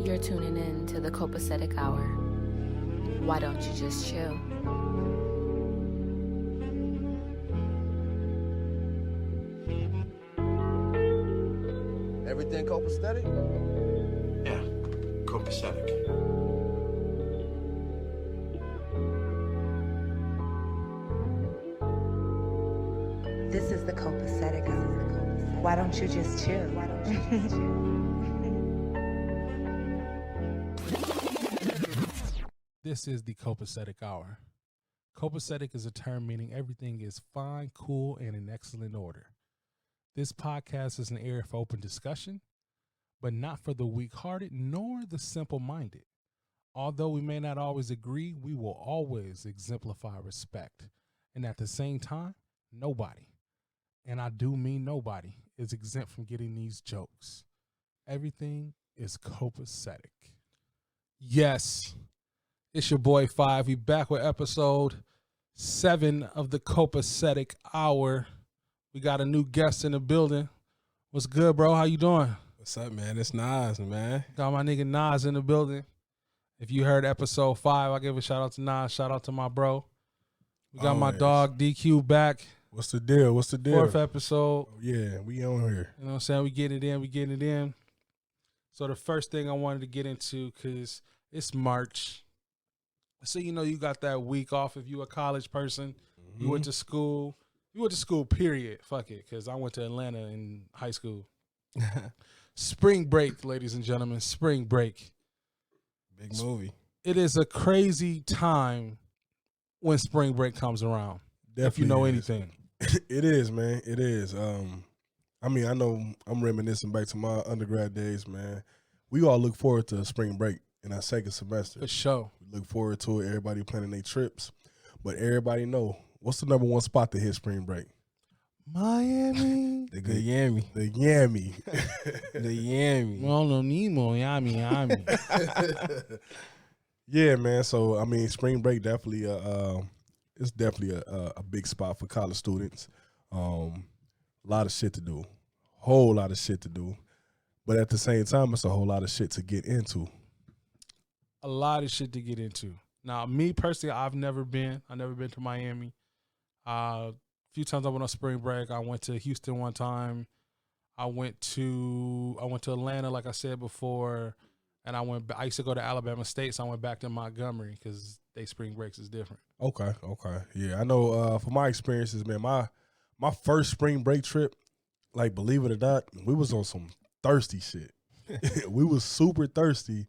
You're tuning in to the Copacetic Hour. Why don't you just chill? Everything copacetic? Yeah, copacetic. This is the Copacetic Hour. Why don't you just chill? This is the Copacetic Hour. Copacetic is a term meaning everything is fine, cool, and in excellent order. This podcast is an area for open discussion, but not for the weak-hearted nor the simple-minded. Although we may not always agree, we will always exemplify respect. And at the same time, nobody, and I do mean nobody, is exempt from getting these jokes. Everything is copacetic. Yes, it's your boy 5. We back with episode 7 of the Copacetic Hour. We got a new guest in the building. What's good, bro? How you doing? What's up, man? It's Nas, man. Got my nigga Nas in the building. If you heard episode 5, I give a shout out to Nas. Shout out to my bro. We got my dog DQ back. What's the deal? What's the deal? 4th episode. Oh, yeah, we on here. You know what I'm saying? We getting it in. So the first thing I wanted to get into, because it's March. So, you know, you got that week off if you a college person. You went to school. You went to school, period. Fuck it, because I went to Atlanta in high school. Spring break, ladies and gentlemen. Spring break. Big movie. It is a crazy time when spring break comes around. Definitely if you know is. anything. It is, man. It is. I mean, I know I'm reminiscing back to my undergrad days, man. We all look forward to spring break in our second semester. For sure. We look forward to it. Everybody planning their trips. But everybody know, what's the number one spot to hit spring break? Miami. The Yammy. The Yammy. The Yammy. Well, no Nemo, Yammy. Yeah, man. So, I mean, spring break definitely it's definitely a big spot for college students. A lot of shit to do. Whole lot of shit to do. But at the same time, it's a whole lot of shit to get into. A lot of shit to get into. Now, me personally, I've never been to Miami. A few times I went on spring break. I went to Houston one time. I went to Atlanta, like I said before, and I used to go to Alabama State, so I went back to Montgomery because they spring breaks is different. Okay. Yeah, I know for my experiences, man, my first spring break trip, like, believe it or not, we was on some thirsty shit. We was super thirsty.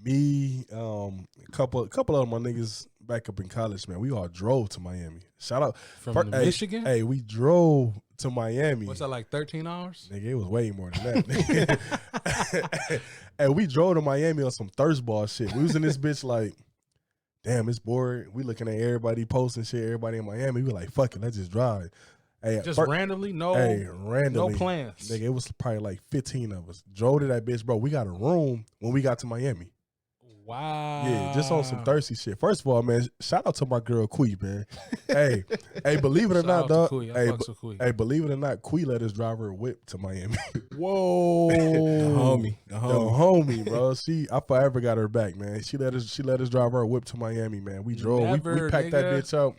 Me, a couple of my niggas back up in college, man, we all drove to Miami. Shout out. From Michigan? Hey, we drove to Miami. What's that, like 13 hours? Nigga, it was way more than that. And we drove to Miami on some thirst ball shit. We was in this bitch like, damn, it's bored. We looking at everybody posting shit, everybody in Miami. We were like, fuck it, let's just drive. Hey, just randomly? Randomly. No plans. Nigga, it was probably like 15 of us. Drove to that bitch, bro. We got a room when we got to Miami. Wow. Yeah, just on some thirsty shit. First of all, man, shout out to my girl Quee, man. hey, believe it or not, dog. Hey, believe it or not, Quee let us drive her whip to Miami. Whoa. The homie, bro. I forever got her back, man. She let us drive her whip to Miami, man. We drove. We packed that bitch up.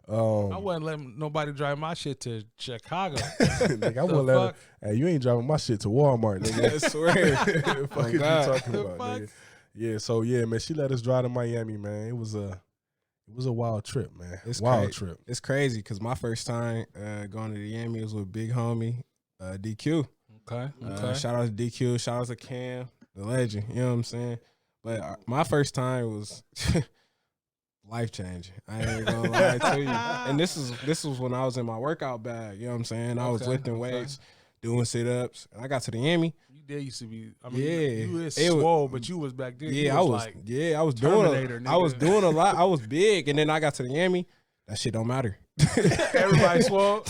I wouldn't let nobody drive my shit to Chicago. Nigga, I wouldn't let her. Hey, you ain't driving my shit to Walmart, nigga. I swear. What the fuck is you talking about, nigga? Yeah, so yeah, man, she let us drive to Miami, man. It was a wild trip, man. It's wild trip. It's crazy because my first time going to the Miami was with big homie DQ. Okay. Shout out to DQ. Shout out to Cam, the legend. You know what I'm saying? But my first time was life changing. I ain't gonna lie to you. And this was when I was in my workout bag. You know what I'm saying? I was lifting weights, doing sit ups, and I got to the Miami. There used to be. I mean, yeah, you was swole, but you was back then. Yeah, I was doing. I was doing a lot. I was big, and then I got to the Miami. That shit don't matter. Everybody swole.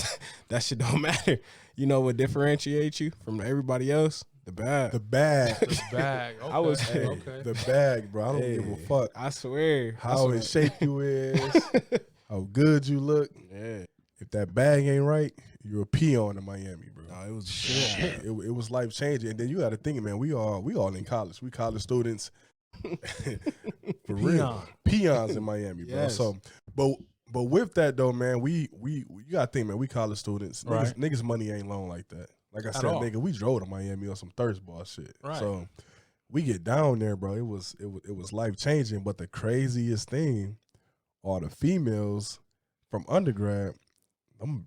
That shit don't matter. You know what differentiates you from everybody else? The bag. The bag. Okay. I was the bag, bro. I don't give a fuck. I swear. How in shape you is, how good you look. Yeah. If that bag ain't right, You're a peon in Miami, bro. No, it was shit. It was life changing. And then you got to think, man, we all in college. We college students. For real. Peons in Miami, bro. Yes. So but with that though, man, we you gotta think, man, we college students. Right. Niggas money ain't long like that. Like I At said, all. nigga, we drove to Miami on some thirst ball shit. Right. So we get down there, bro. It was life changing. But the craziest thing are the females from undergrad, them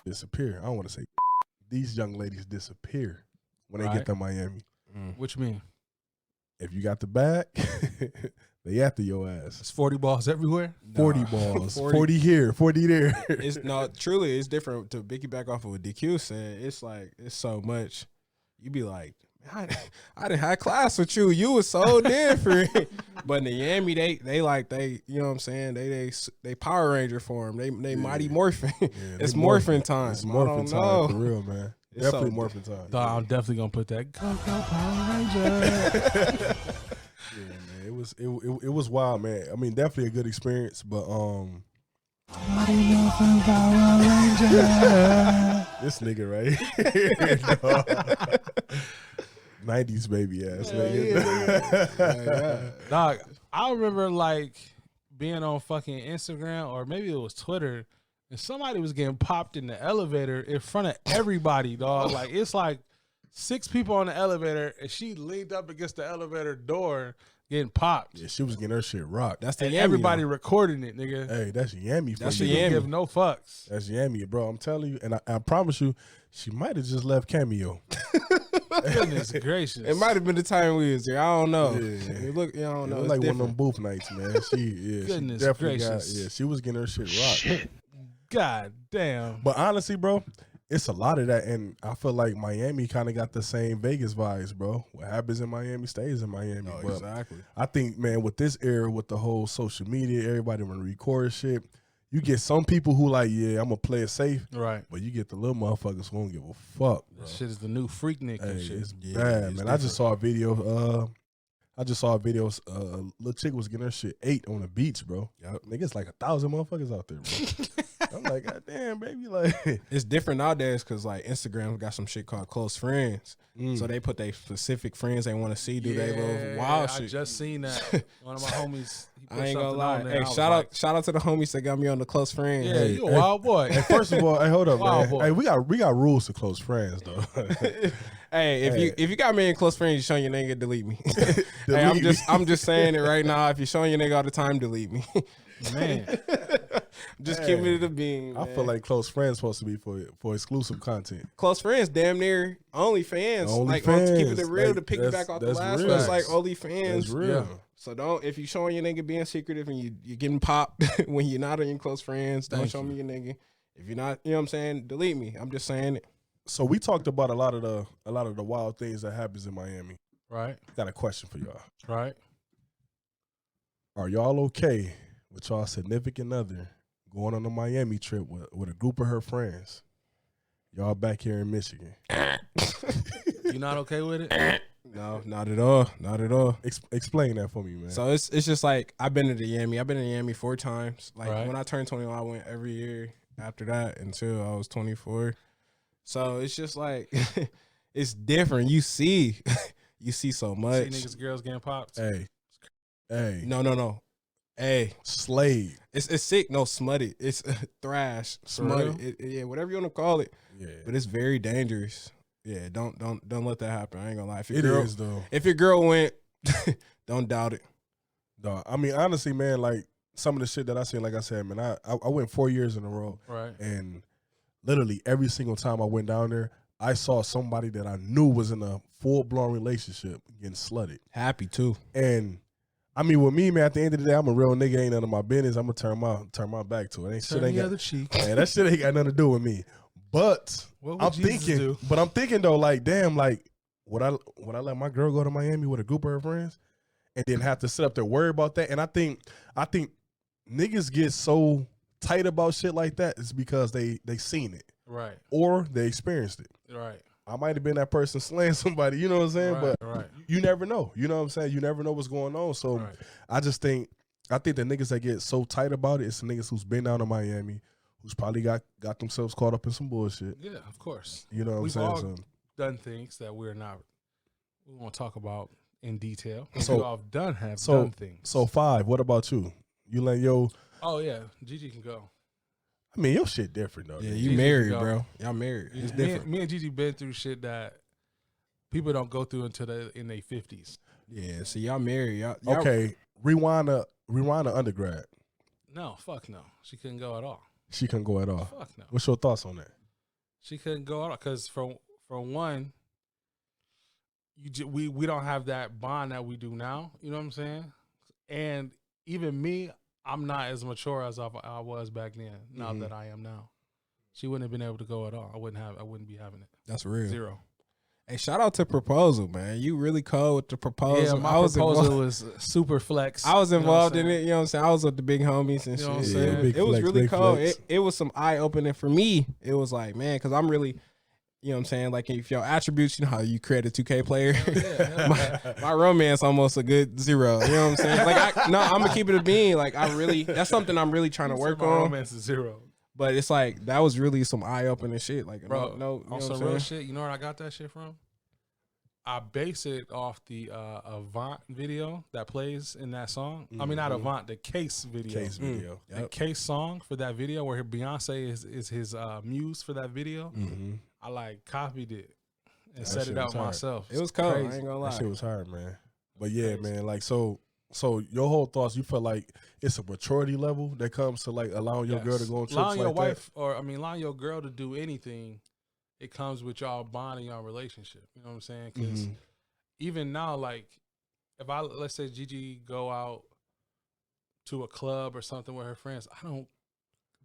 disappear. I don't want to say these young ladies disappear when they Right. get to Miami. What you mean? If you got the bag, they after your ass. It's 40 balls everywhere. 40 balls, 40 here, 40 there. It's no, truly, it's different. To piggyback off of what DQ said, it's like it's so much. You be like, I didn't have class with you. You was so different. But in the Miami, they like they, you know what I'm saying? They Power Ranger form. They Mighty Morphin. It's they morphin time. It's morphin time know. for real, man. It's Definitely so- morphin time. Dog, I'm definitely gonna put that Go Power Ranger. Yeah, man. It was wild, man. I mean, definitely a good experience, but this nigga right. 90s baby ass nigga. Dog, I remember like being on fucking Instagram or maybe it was Twitter, and somebody was getting popped in the elevator in front of everybody, dog. Like it's like 6 people on the elevator, and she leaned up against the elevator door getting popped. Yeah, she was getting her shit rocked. That's the And Yami, everybody though. recording it, nigga. Hey, that's Yami for That's you. the She didn't Yami. give no fucks. That's Yami, bro. I'm telling you, and I promise you, she might have just left Cameo. Goodness gracious. It might have been the time we was there. I don't know. Yeah. It look, you don't It know. was It's like different. one of them booth nights, man. She Goodness definitely gracious. she was getting her shit rocked. God damn. But honestly, bro, it's a lot of that, and I feel like Miami kind of got the same Vegas vibes, bro. What happens in Miami stays in Miami. No, But exactly. I think, man, with this era, with the whole social media, everybody want to record shit. You get some people who like, yeah, I'm gonna play it safe, Right. but you get the little motherfuckers who don't give a fuck, bro. That shit is the new freaknik and Hey, shit. it's Yeah, bad, it's man. I just saw a video. A little chick was getting her shit 8 on the beach, bro. Yep. Nigga, it's like 1,000 motherfuckers out there, bro. I'm like, God damn, baby, like. It's different nowadays because like Instagram got some shit called close friends. So they put their specific friends they want to see do their little wild I shit. just seen that. One of my homies. He put I ain't gonna something lie. on there. Hey, I was shout like, out shout out to the homies that got me on the close friends. Yeah, Hey, you a wild boy. Hey, first of all, hey, hold up, Wow, man. boy. Hey, we got rules to close friends, though. Hey, if you got me in close friends, you showing your nigga, delete me. Hey, Delete me. I'm just saying it right now. If you're showing your nigga all the time, delete me. Man, Just Hey, keep it a bean. I feel like close friends supposed to be for exclusive content. close friends, damn near OnlyFans. Like OnlyFans. to keep it real, Like, to piggyback that's- off the that's last real. one, it's like That's OnlyFans. real. Yeah. So don't, if you showing your nigga being secretive and you're getting popped when you're not on your close friends, don't Thank show you. me your nigga. If you're not, you know what I'm saying, delete me. I'm just saying it. So we talked about a lot of the wild things that happens in Miami. right, Got a question for y'all. right. Are y'all okay with y'all significant other going on a Miami trip with a group of her friends? Y'all back here in Michigan. You not okay with it? No, not at all. Not at all. Explain that for me, man. So it's just like I've been to Miami. I've been in Miami 4 times. Like Right. when I turned 21, I went every year after that until I was 24. So it's just like it's different. You see so See much. niggas, girls getting popped. hey, No. Hey, slave. it's sick. No, smutty. It's thrash, smutty. real? Yeah, whatever you want to call it. Yeah, But it's very dangerous. Yeah, don't let that happen. I ain't gonna lie. If your it girl, is though. if your girl went, don't doubt it. Dog, I mean, honestly, man, like some of the shit that I seen, like I said, man, I went 4 years in a row, Right. and literally every single time I went down there, I saw somebody that I knew was in a full blown relationship getting slutted. Happy too. And I mean, with me, man, at the end of the day, I'm a real nigga. Ain't none of my business. I'm gonna turn my back to it. Ain't Turn shit ain't the got, other cheek. man, that shit ain't got nothing to do with me. But What would I'm Jesus thinking, do? but I'm thinking though, like, damn, like, would I let my girl go to Miami with a group of her friends and then have to sit up there worry about that? And I think niggas get so tight about shit like that is because they seen it Right, or they experienced it. right, I might have been that person slaying somebody, you know what I'm saying? right, But right, you never know. You know what I'm saying? You never know what's going on. So right. I think the niggas that get so tight about it, it's the niggas who's been down to Miami, who's probably got themselves caught up in some bullshit. Yeah, of course. You know what I'm We've saying? all So, done things that we won't talk about in detail. So- We all done things. so 5. What about you? You let your, Oh yeah, Gigi can go. I mean, your shit different though. Yeah, nigga. you Gigi married, can go. bro. Y'all married. It's Me different. and Gigi been through shit that people don't go through until they're in their 50s. Yeah, see, y'all married. Y'all Okay, rewind to undergrad. No, fuck no. She couldn't go at all. She couldn't go at all. Fuck no. What's your thoughts on that? She couldn't go at all because for one, we don't have that bond that we do now. You know what I'm saying? And even me, I'm not as mature as I was back then. Now that I am now, she wouldn't have been able to go at all. I wouldn't be having it. That's real. 0. Hey, shout out to Proposal, man. You really cold with the proposal. Yeah, my I was proposal involved, was super flex. I was You know what I'm involved in saying? it. You know what I'm saying? I was with the big homies and You know what I'm shit. saying? big It was flex, really big cold. flex. It was some eye opening for me. It was like, man, because I'm really, you know what I'm saying? Like, if your attributes, you know how you create a 2K player. my romance almost a good 0. You know what I'm saying? Like, I'm gonna keep it a bean. Like, that's something I'm really trying to work My on. romance is 0. But it's like that was really some eye opening shit. Like, Bro, no, you know on what some I'm real saying? shit, you know where I got that shit from? I base it off the Avant video that plays in that song. I mean, not Avant, the Case video. Case video. The Case song for that video where Beyonce is his muse for that video. I like copied it and set shit it out was hard. myself. It was cold. I Crazy. ain't gonna That lie. shit was hard, man. But yeah, man, like so your whole thoughts, you feel like it's a maturity level that comes to like allowing your girl to go on trips allowing your like wife, allowing your girl to do anything, it comes with y'all bonding your relationship. You know what I'm saying? Because even now, like, if let's say Gigi go out to a club or something with her friends,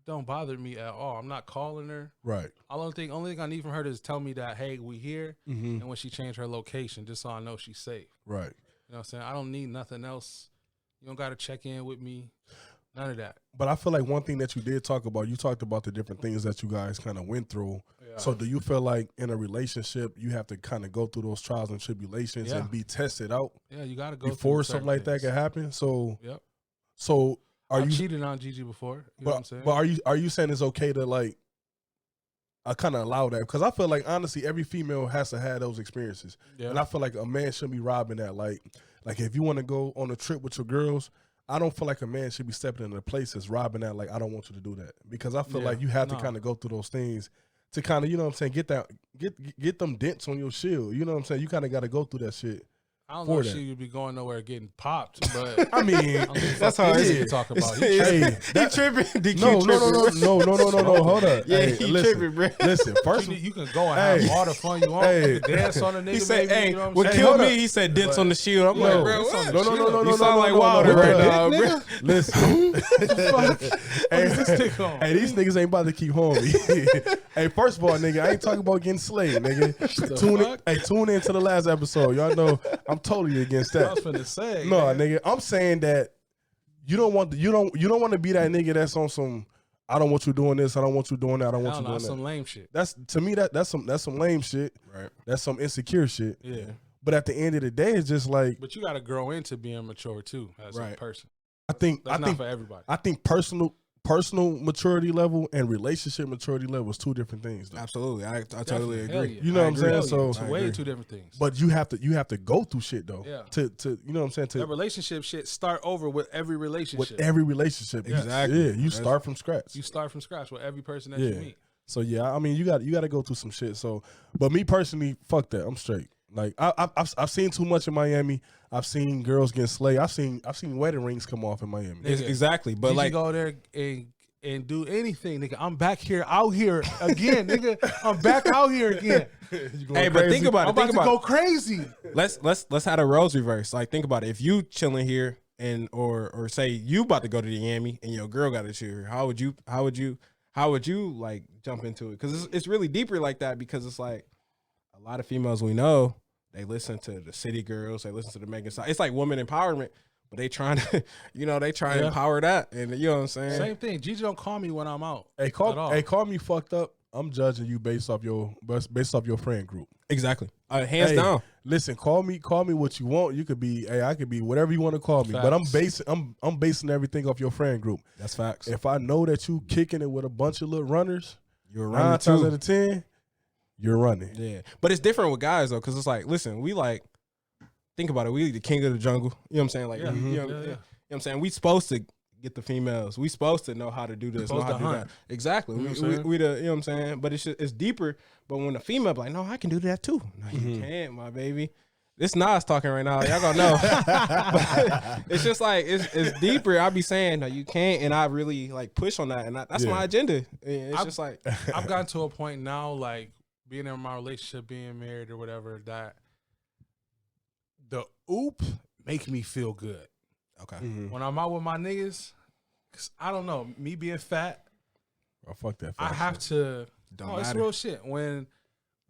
don't bother me at all. I'm not calling her. that. Right. Only thing I need from her is tell me that, hey, we here, Mm-hmm. and when she changed her location, just so I know she's safe. Right. You know what I'm saying? I don't need nothing else. You don't got to check in with me. None of that. But I feel like one thing that you did talk about, you talked about the different things that you guys kind of went through. Yeah. So do you feel like in a relationship you have to kind of go through those trials and tribulations Yeah. and be tested out Yeah, you got to go before through something certain like that things. can happen? So Yep. so are I've you cheated on Gigi before. You know what I'm saying? but are you saying it's okay to like I kind of allow that? Because I feel like honestly every female has to have those experiences. Yeah. And I feel like a man shouldn't be robbing that. Like if you want to go on a trip with your girls, I don't feel like a man should be stepping in a place that's robbing that. Like, I don't want you to do that. Because I feel Yeah, like you have to no. kind of go through those things to kind of, you know what I'm saying, get them dents on your shield. You know what I'm saying? You kind of got to go through that shit. I don't for know if that. she would be going nowhere getting popped, but I mean, That's how it he is. talk about. He hey, He tripping. DQ no, tripping. no, hold up. Yeah, Hey, he listen, tripping, bro. listen, first you can go and have Hey. all the fun you want. Hey. You can dance on a nigga. He said, maybe, "Hey, you know what what I'm saying? killed hold me?" up. He said, "Dents on the shield." I'm No. like, bro, Dents on what? the no, shield. You sound like Wilder hold right up. now, bro. Listen, What is this tick on? hey, these niggas ain't about to keep homie. Hey, first of all, nigga, I ain't talking about getting slayed, nigga. Tune into the last episode. Y'all know I'm totally against I that. was finna say. No, man. nigga, I'm saying that you don't want to be that nigga that's on some. I don't want you doing this. I don't want you doing that. I don't want you doing That's that. some lame shit. That's to me that's some lame shit. Right. That's some insecure shit. Yeah. But at the end of the day, it's just like But you got to grow into being mature too as a Right. person. I think That's not for everybody. I think personal maturity level and relationship maturity level is two different things. Though. Absolutely, I totally Definitely. Hell agree. yeah. You know I what I'm agree. saying? Hell So- yeah. It's I way agree. two different things. But you have to go through shit though. Yeah. To you know what I'm saying? that To relationship shit start over with every relationship. with every relationship. Yes. Exactly. Yeah, you That's- start from scratch. You start from scratch with every person that Yeah. you meet. So yeah, I mean you got to go through some shit. So, but me personally, fuck that. I'm straight. Like I've seen too much in Miami. I've seen girls get slayed. I've seen wedding rings come off in Miami. Nigga, Exactly, but Gigi like, go there and do anything, nigga. I'm back here, out here again, nigga. I'm back out here again. hey, but think about I'm it. about Think to about go it. crazy. Let's have a roles reverse. Like, think about it. If you chilling here and or say you about to go to Miami and your girl got to chill here, how would you like jump into it? Because it's really deeper like that. Because it's like a lot of females we know, they listen to the City Girls, they listen to the Megan Thee. It's like woman empowerment, but they trying to, they try to Yeah. empower that, and you know what I'm saying. Same thing. Gigi don't call me when I'm out. Hey, at all. call me fucked up. I'm judging you based off your friend group. Exactly. Hands Hey, down. Listen, call me what you want. You could be, hey, I could be whatever you want to call me. But I'm basing everything off your friend group. That's facts. If I know that you kicking it with a bunch of little runners, You're 9 running times too. out of 10, you're running. Yeah. But it's different with guys though, because it's like, listen, we like, think about it. We the king of the jungle. You know what I'm saying? Like, Yeah. you know, Yeah, you know yeah. what I'm saying? We supposed to get the females. We supposed to know how to do this, know Supposed how to to do hunt. that. Exactly. You know what I'm we saying? the, you know what I'm saying? But it's deeper. But when the female be like, no, I can do that too. No, you can't, my baby. This Nas talking right now. Y'all gonna know. But it's just like it's deeper. I be saying no, you can't, and I really like push on that, and that's my agenda. And it's just like I've gotten to a point now, like being in my relationship, being married or whatever, that the oop make me feel good. okay, When I'm out with my niggas, cause I don't know, me being fat, Oh, fuck that. I have to. Don't No, it's matter. real shit. When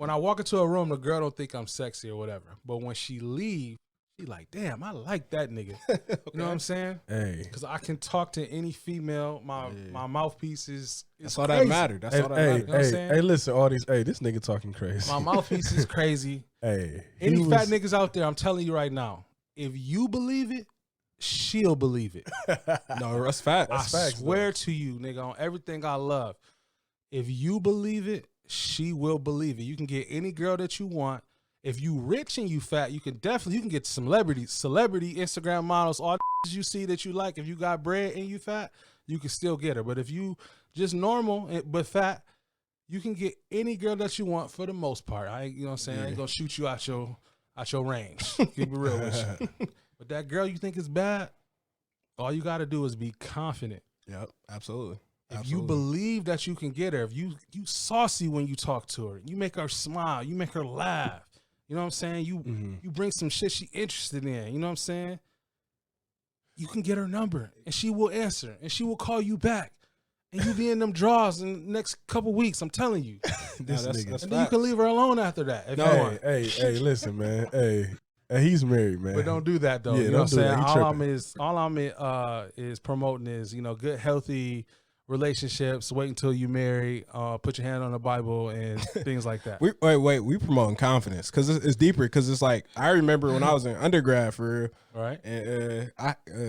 I walk into a room, the girl don't think I'm sexy or whatever. But when she leave, she like, damn, I like that nigga. You know what I'm saying? Hey. Because I can talk to any female. My mouthpiece is that's all crazy. that matter. That's Hey, all that hey, matter. know what I'm hey, saying? hey, listen, all these, hey, this nigga talking crazy. My mouthpiece is crazy. Hey. he Any fat was- niggas out there, I'm telling you right now, if you believe it, she'll believe it. No, that's facts. I facts, swear to you, nigga, on everything I love. If you believe it, she will believe it. You can get any girl that you want. If you rich and you fat, you can get celebrity Instagram models, all the you see that you like. If you got bread and you fat, you can still get her. But if you just normal but fat, you can get any girl that you want for the most part. You know what I'm saying? I ain't gonna shoot you out your range. Keep it real with you. But that girl you think is bad, all you gotta do is be confident. Yep, absolutely. If you believe that you can get her, if you saucy when you talk to her, you make her smile, you make her laugh. You know what I'm saying? You bring some shit she interested in. You know what I'm saying? You can get her number and she will answer and she will call you back. And you be in them draws in the next couple weeks. I'm telling you. This that's nigga. And then you can leave her alone after that. If you want. Hey, listen, man. Hey, he's married, man. But don't do that though. Yeah, You know what I'm don't do saying? that. He All I'm is promoting is, good, healthy relationships. Wait until you marry. Put your hand on the Bible and things like that. We promoting confidence because it's deeper. Because it's like I remember when I was in undergrad for real, Right? and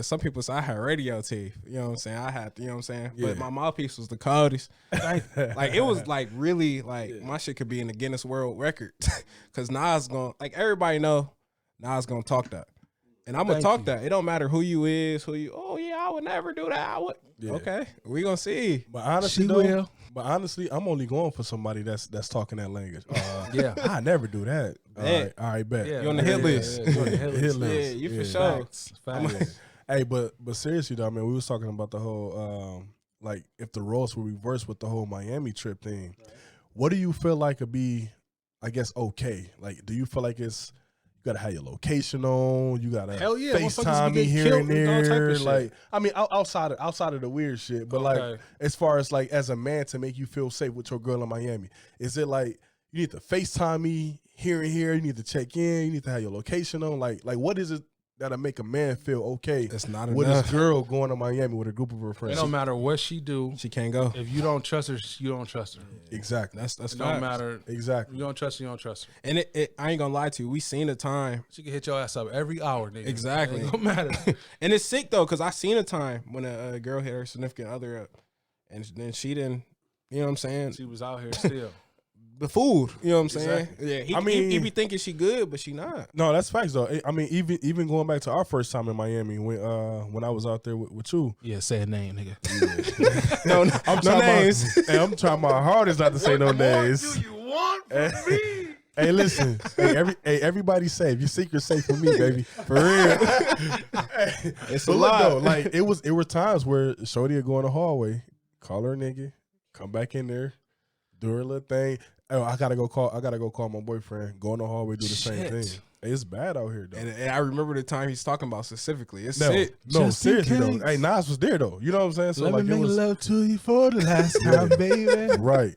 some people say I had radio teeth. You know what I'm saying? I had, you know what I'm saying? Yeah. But my mouthpiece was the coldest. Like it was like really like my shit could be in the Guinness World Record because Nas gonna everybody know Nas gonna talk that. And I'm gonna Thank talk you. that. It don't matter who you is, oh yeah, I would never do that. I would. Yeah. Okay, we gonna see. But honestly, She though, will. But honestly, I'm only going for somebody that's talking that language. Yeah. I never do that. Bet. All right, bet. Yeah, You on the hit list. Yeah, you on the hit Hit list. list. Yeah, you for Yeah. sure. Facts. Facts. Hey, but seriously though, I mean, we was talking about the whole like if the roles were reversed with the whole Miami trip thing. What do you feel like could be, I guess, okay? Like, do you feel like it's you gotta have your location on, you gotta Hell yeah, motherfuckers FaceTime be me getting here and killed and all type there? of shit. Like, I mean, outside of the weird shit, but like Okay. as far as like as a man to make you feel safe with your girl in Miami, is it like you need to FaceTime me here and here? You need to check in. You need to have your location on. Like what is it that'll make a man feel okay It's not with enough. his girl going to Miami with a group of her It friends? don't matter what she do. She can't go. If you don't trust her, you don't trust her. Exactly. That's It facts. don't matter. Exactly. You don't trust her, you don't trust her. And I ain't gonna lie to you. We seen a time. She can hit your ass up every hour, nigga. Exactly. It don't matter. And it's sick though, because I seen a time when a girl hit her significant other up, and then she didn't. You know what I'm saying? She was out here still. The food. You know what I'm saying? Exactly. Yeah. He, I mean- he be thinking she good, but she not. No, that's facts though. I mean, even going back to our first time in Miami when I was out there with you. Yeah, say a name, nigga. No, I'm no trying names. My, hey, I'm trying my hardest not to say no names. you want from me? Hey, listen. Everybody safe. Your secret's safe for me, baby. For real. It's But a look lot. though, like it were times where Shorty would go in the hallway, call her nigga, come back in there, do her little thing. Oh, I gotta go call my boyfriend. Go in the hallway, do the same Shit. thing. Hey, it's bad out here though. And I remember the time he's talking about specifically. It's No, sick. no, Just in seriously though. case. Hey, Nas was there though. You know what I'm saying? So Let like me it make was love to you for the last time, baby. right.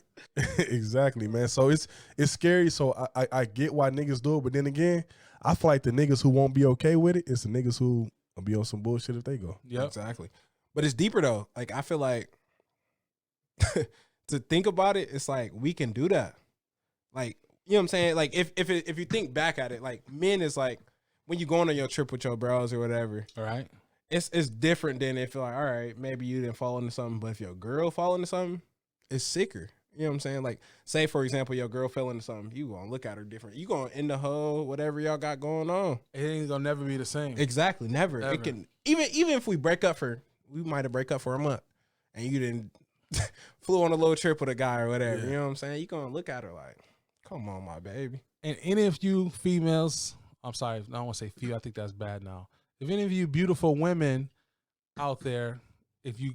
Exactly, man. So it's scary. So I get why niggas do it, but then again, I feel like the niggas who won't be okay with it, it's the niggas who will be on some bullshit if they go. Yep. Exactly. But it's deeper though. Like I feel like to think about it, it's like we can do that. Like you know what I'm saying? Like if you think back at it, like men is like when you going on your trip with your bros or whatever, All right. it's different than if you're like, all right, maybe you didn't fall into something, but if your girl fall into something, it's sicker. You know what I'm saying? Like, say for example, your girl fell into something, you gonna look at her different. You gonna in the hole, whatever y'all got going on. It ain't gonna never be the same. Exactly, never. Never. It can even if we might have break up for a month, and you didn't flew on a little trip with a guy or whatever. Yeah. You know what I'm saying? You gonna look at her like, come on, my baby. And any of you females, I'm sorry, I don't want to say female. I think that's bad now. If any of you beautiful women out there, if you,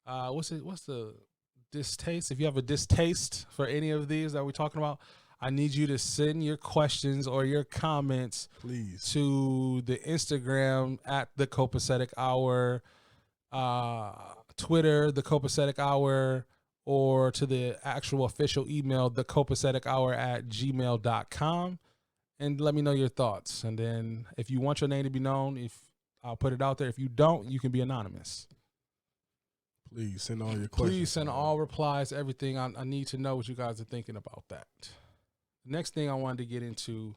what's the distaste? If you have a distaste for any of these that we're talking about, I need you to send your questions or your comments, Please. to the Instagram at the Copacetic Hour, Twitter, the Copacetic Hour, or to the actual official email, thecopacetichour@gmail.com, and let me know your thoughts. And then if you want your name to be known, I'll put it out there. If you don't, you can be anonymous. Please send all your questions. Please send all replies, everything. I need to know what you guys are thinking about that. The next thing I wanted to get into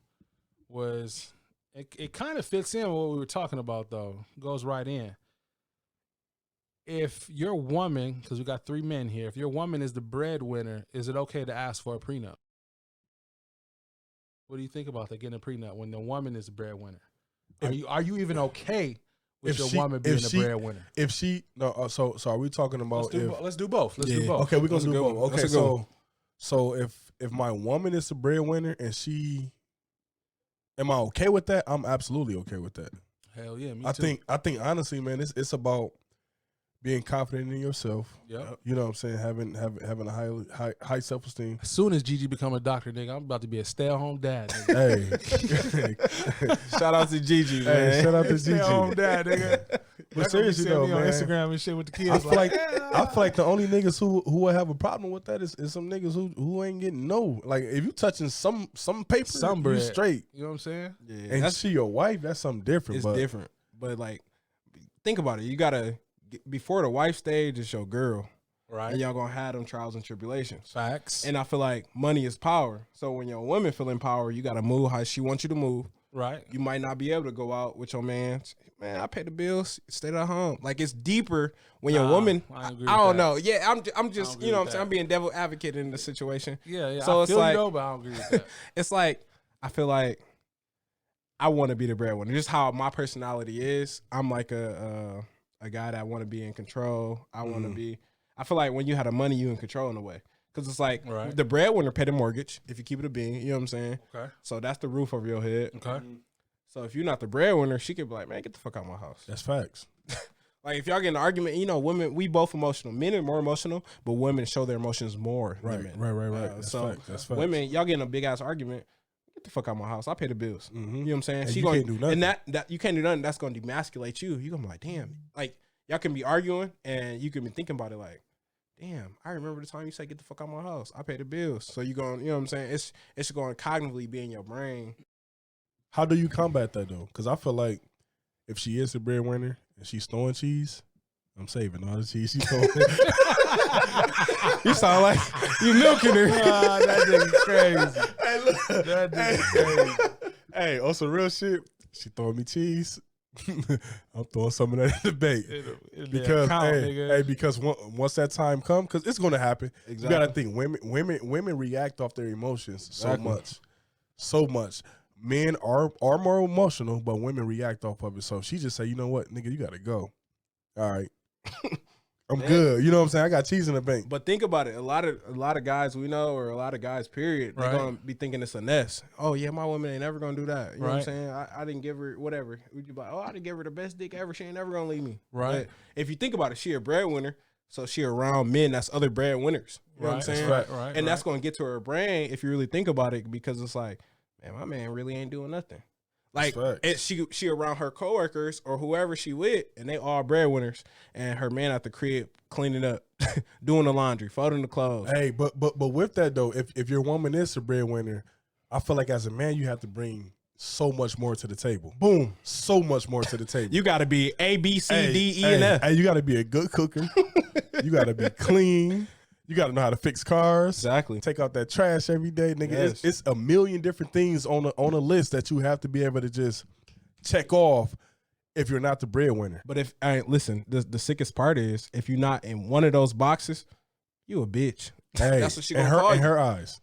was, it kind of fits in with what we were talking about, though. Goes right in. If your woman, because we got 3 men here, if your woman is the breadwinner, is it okay to ask for a prenup? What do you think about that, getting a prenup when the woman is the breadwinner? Are you even okay with your woman being the breadwinner? If she so are we talking about Let's do both. Let's do both. Okay, we're gonna That's a do good both. one. Okay, That's a good one. so if my woman is the breadwinner and am I okay with that? I'm absolutely okay with that. Hell yeah, me I too. think honestly, man, it's about being confident in yourself. Yep. You know what I'm saying? Having a high self-esteem. As soon as Gigi become a doctor, nigga, I'm about to be a stay-at-home dad, nigga. Hey. Shout out to Gigi, man. Hey, shout out to Gigi. Stay-at-home dad, nigga. But seriously though, me on man, Instagram and shit with the kids. I feel like the only niggas who would have a problem with that is some niggas who ain't getting no. Like if you touching some paper, Some you bread. straight. You know what I'm saying? Yeah, And that's she your wife, that's something different. it's but different. But like, think about it. You gotta before the wife stage is your girl, Right. and y'all gonna have them trials and tribulations. Facts. And I feel like money is power. So when your woman feeling power, you gotta move how she wants you to move. Right. You might not be able to go out with your man. Man, I pay the bills. Stay at home. Like it's deeper when your Nah, woman. I agree I with don't that. know. Yeah, I'm just agree you know what with I'm saying. that. I'm being devil advocate in the situation. Yeah. So I it's feel like- you though, but I don't agree with that. It's like I feel like I want to be the breadwinner. Just how my personality is. I'm like a guy that want to be in control. I want to be. I feel like when you have the money, you in control in a way. Because it's like Right. the breadwinner pay the mortgage if you keep it a bean. You know what I'm saying? Okay. So that's the roof over your head. Okay. So if you're not the breadwinner, she could be like, man, get the fuck out of my house. that's facts. Like if y'all get in an argument, you know, women, we both emotional. Men are more emotional, but women show their emotions more Right, than men. right. That's so facts. That's facts. women, y'all get in a big ass argument, get the fuck out of my house. I pay the bills. Mhm. You know what I'm saying? And She you gonna, can't do nothing. And that you can't do nothing. That's gonna demasculate you. You're gonna be like, damn. Like y'all can be arguing and you can be thinking about it like, damn, I remember the time you said get the fuck out of my house. I pay the bills. So you going, you know what I'm saying? It's going to cognitively be in your brain. How do you combat that though? Because I feel like if she is the breadwinner and she's throwing cheese, I'm saving all the cheese she's throwing. You sound like you milking her. That nigga crazy. Hey, look. That nigga crazy. Hey, on some real shit, she throwing me cheese. I'm throwing some of that in the bait. Because once that time comes, because it's gonna happen. You gotta think women react off their emotions so much. Men are more emotional, but women react off of it. So she just say, you know what, nigga, you gotta go. All right, I'm good. You know what I'm saying? I got cheese in the bank. But think about it. A lot of guys we know, or a lot of guys, period, they're Right. gonna be thinking it's a nest. Oh yeah, my woman ain't never gonna do that. You know what I'm Right. saying? I didn't give her whatever. We'd be like, oh, I didn't give her the best dick ever. She ain't never gonna leave me. Right. But if you think about it, she a breadwinner, so she around men that's other breadwinners. You know what I'm Right. saying? Right. And that's gonna get to her brain if you really think about it, because it's like, man, my man really ain't doing nothing. Like That's she around her coworkers or whoever she with, and they all breadwinners, and her man at the crib cleaning up, doing the laundry, folding the clothes. Hey, but with that though, if your woman is a breadwinner, I feel like as a man you have to bring so much more to the table. Boom. So much more to the table. You got to be A, B, C, D, E, and F. Hey, you got to be a good cooker. You got to be clean. You got to know how to fix cars. Exactly. Take out that trash every day, nigga. Yes. It's a million different things on a list that you have to be able to just check off if you're not the breadwinner. But if listen, the sickest part is if you're not in one of those boxes, you a bitch. Hey, That's what she in gonna call in you. her eyes.